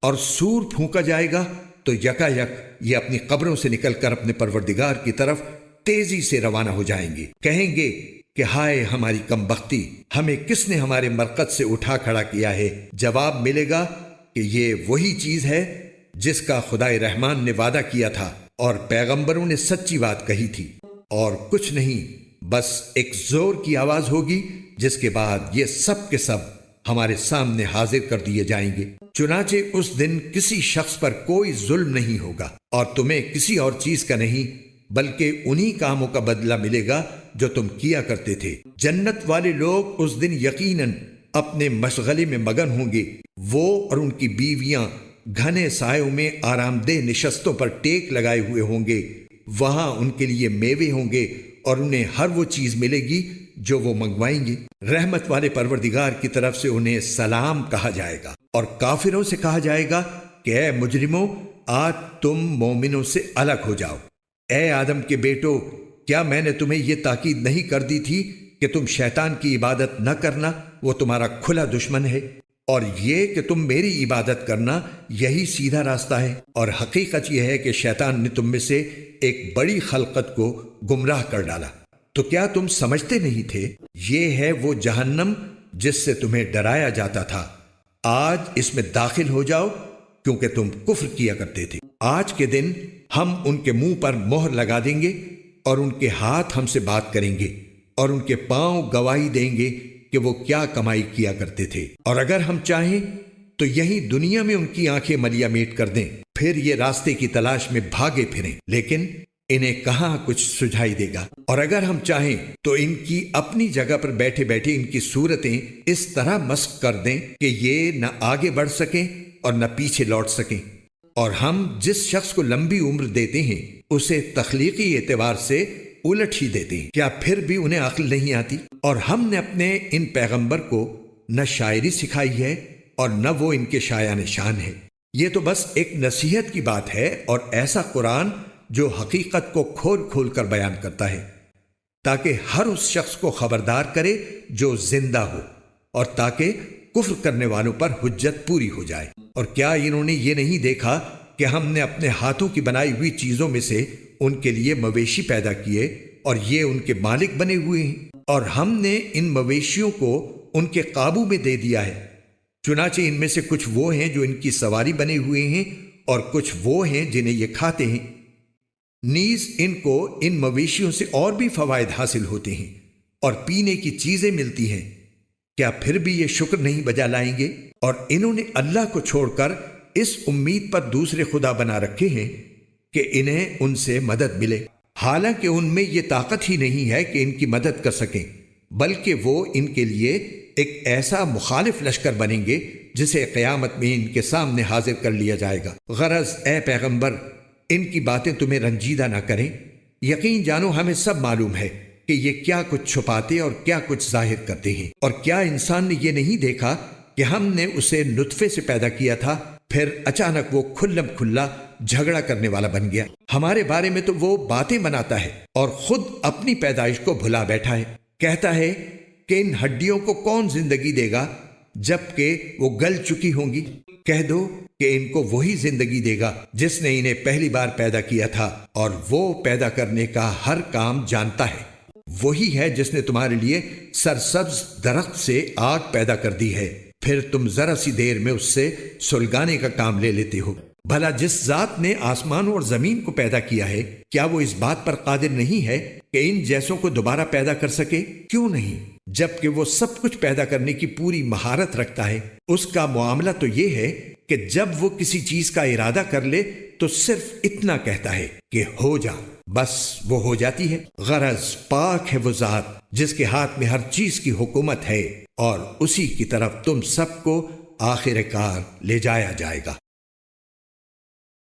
اور سور پھونکا جائے گا تو یکا یک یہ اپنی قبروں سے نکل کر اپنے پروردگار کی طرف تیزی سے روانہ ہو جائیں گے، کہیں گے کہ ہائے ہماری کم بختی، ہمیں کس نے ہمارے مرقد سے اٹھا کھڑا کیا ہے؟ جواب ملے گا کہ یہ وہی چیز ہے جس کا خدائے رحمان نے وعدہ کیا تھا اور پیغمبروں نے سچی بات کہی تھی، اور کچھ نہیں، بس ایک زور کی آواز ہوگی جس کے بعد یہ سب کے سب ہمارے سامنے حاضر کر دیے جائیں گے۔ چنانچہ اس دن کسی شخص پر کوئی ظلم نہیں ہوگا اور تمہیں کسی اور چیز کا نہیں بلکہ انہی کاموں کا بدلہ ملے گا جو تم کیا کرتے تھے۔ جنت والے لوگ اس دن یقیناً اپنے مشغلے میں مگن ہوں گے، وہ اور ان کی بیویاں گھنے سایوں میں آرام دہ نشستوں پر ٹیک لگائے ہوئے ہوں گے، وہاں ان کے لیے میوے ہوں گے اور انہیں ہر وہ چیز ملے گی جو وہ منگوائیں گے۔ رحمت والے پروردگار کی طرف سے انہیں سلام کہا جائے گا، اور کافروں سے کہا جائے گا کہ اے مجرموں، آج تم مومنوں سے الگ ہو جاؤ۔ اے آدم کے بیٹو، کیا میں نے تمہیں یہ تاکید نہیں کر دی تھی کہ تم شیطان کی عبادت نہ کرنا، وہ تمہارا کھلا دشمن ہے، اور یہ کہ تم میری عبادت کرنا، یہی سیدھا راستہ ہے۔ اور حقیقت یہ ہے کہ شیطان نے تم میں سے ایک بڑی خلقت کو گمراہ کر ڈالا۔ تو کیا تم سمجھتے نہیں تھے؟ یہ ہے وہ جہنم جس سے تمہیں ڈرایا جاتا تھا، آج اس میں داخل ہو جاؤ، کیونکہ تم کفر کیا کرتے تھے۔ آج کے دن ہم ان کے منہ پر مہر لگا دیں گے، اور ان کے ہاتھ ہم سے بات کریں گے، اور ان کے پاؤں گواہی دیں گے کہ وہ کیا کمائی کیا کرتے تھے۔ اور اگر ہم چاہیں تو یہی دنیا میں ان کی آنکھیں ملیا میٹ کر دیں، پھر یہ راستے کی تلاش میں بھاگے پھریں، لیکن انہیں کہاں کچھ سجھائی دے گا۔ اور اگر ہم چاہیں تو ان کی اپنی جگہ پر بیٹھے بیٹھے ان کی صورتیں اس طرح مسخ کر دیں کہ یہ نہ آگے بڑھ سکیں اور نہ پیچھے لوٹ سکیں۔ اور ہم جس شخص کو لمبی عمر دیتے ہیں اسے تخلیقی اعتبار سے الٹ ہی دیتے ہیں، کیا پھر بھی انہیں عقل نہیں آتی؟ اور ہم نے اپنے ان پیغمبر کو نہ شاعری سکھائی ہے اور نہ وہ ان کے شایان شان ہے۔ یہ تو بس ایک نصیحت کی بات ہے، اور ایسا قرآن جو حقیقت کو کھول کھول کر بیان کرتا ہے، تاکہ ہر اس شخص کو خبردار کرے جو زندہ ہو، اور تاکہ کفر کرنے والوں پر حجت پوری ہو جائے۔ اور کیا انہوں نے یہ نہیں دیکھا کہ ہم نے اپنے ہاتھوں کی بنائی ہوئی چیزوں میں سے ان کے لیے مویشی پیدا کیے، اور یہ ان کے مالک بنے ہوئے ہیں، اور ہم نے ان مویشیوں کو ان کے قابو میں دے دیا ہے۔ چنانچہ ان میں سے کچھ وہ ہیں جو ان کی سواری بنے ہوئے ہیں، اور کچھ وہ ہیں جنہیں یہ کھاتے ہیں۔ نیز ان کو ان مویشیوں سے اور بھی فوائد حاصل ہوتے ہیں، اور پینے کی چیزیں ملتی ہیں۔ کیا پھر بھی یہ شکر نہیں بجا لائیں گے؟ اور انہوں نے اللہ کو چھوڑ کر اس امید پر دوسرے خدا بنا رکھے ہیں کہ انہیں ان سے مدد ملے، حالانکہ ان میں یہ طاقت ہی نہیں ہے کہ ان کی مدد کر سکیں، بلکہ وہ ان کے لیے ایک ایسا مخالف لشکر بنیں گے جسے قیامت میں ان کے سامنے حاضر کر لیا جائے گا۔ غرض اے پیغمبر، ان کی باتیں تمہیں رنجیدہ نہ کریں، یقین جانو ہمیں سب معلوم ہے کہ یہ کیا کچھ چھپاتے اور کیا کچھ ظاہر کرتے ہیں۔ اور کیا انسان نے یہ نہیں دیکھا کہ ہم نے اسے نطفے سے پیدا کیا تھا، پھر اچانک وہ کھلم کھلا جھگڑا کرنے والا بن گیا۔ ہمارے بارے میں تو وہ باتیں بناتا ہے اور خود اپنی پیدائش کو بھلا بیٹھا ہے۔ کہتا ہے کہ ان ہڈیوں کو کون زندگی دے گا جبکہ وہ گل چکی ہوں گی؟ کہہ دو کہ ان کو وہی زندگی دے گا جس نے انہیں پہلی بار پیدا کیا تھا، اور وہ پیدا کرنے کا ہر کام جانتا ہے۔ وہی ہے جس نے تمہارے لیے سرسبز درخت سے آگ پیدا کر دی ہے، پھر تم ذرا سی دیر میں اس سے سلگانے کا کام لے لیتے ہو۔ بھلا جس ذات نے آسمانوں اور زمین کو پیدا کیا ہے، کیا وہ اس بات پر قادر نہیں ہے کہ ان جیسوں کو دوبارہ پیدا کر سکے؟ کیوں نہیں، جبکہ وہ سب کچھ پیدا کرنے کی پوری مہارت رکھتا ہے۔ اس کا معاملہ تو یہ ہے کہ جب وہ کسی چیز کا ارادہ کر لے تو صرف اتنا کہتا ہے کہ ہو جا، بس وہ ہو جاتی ہے۔ غرض پاک ہے وہ ذات جس کے ہاتھ میں ہر چیز کی حکومت ہے، اور اسی کی طرف تم سب کو آخر کار لے جایا جائے گا۔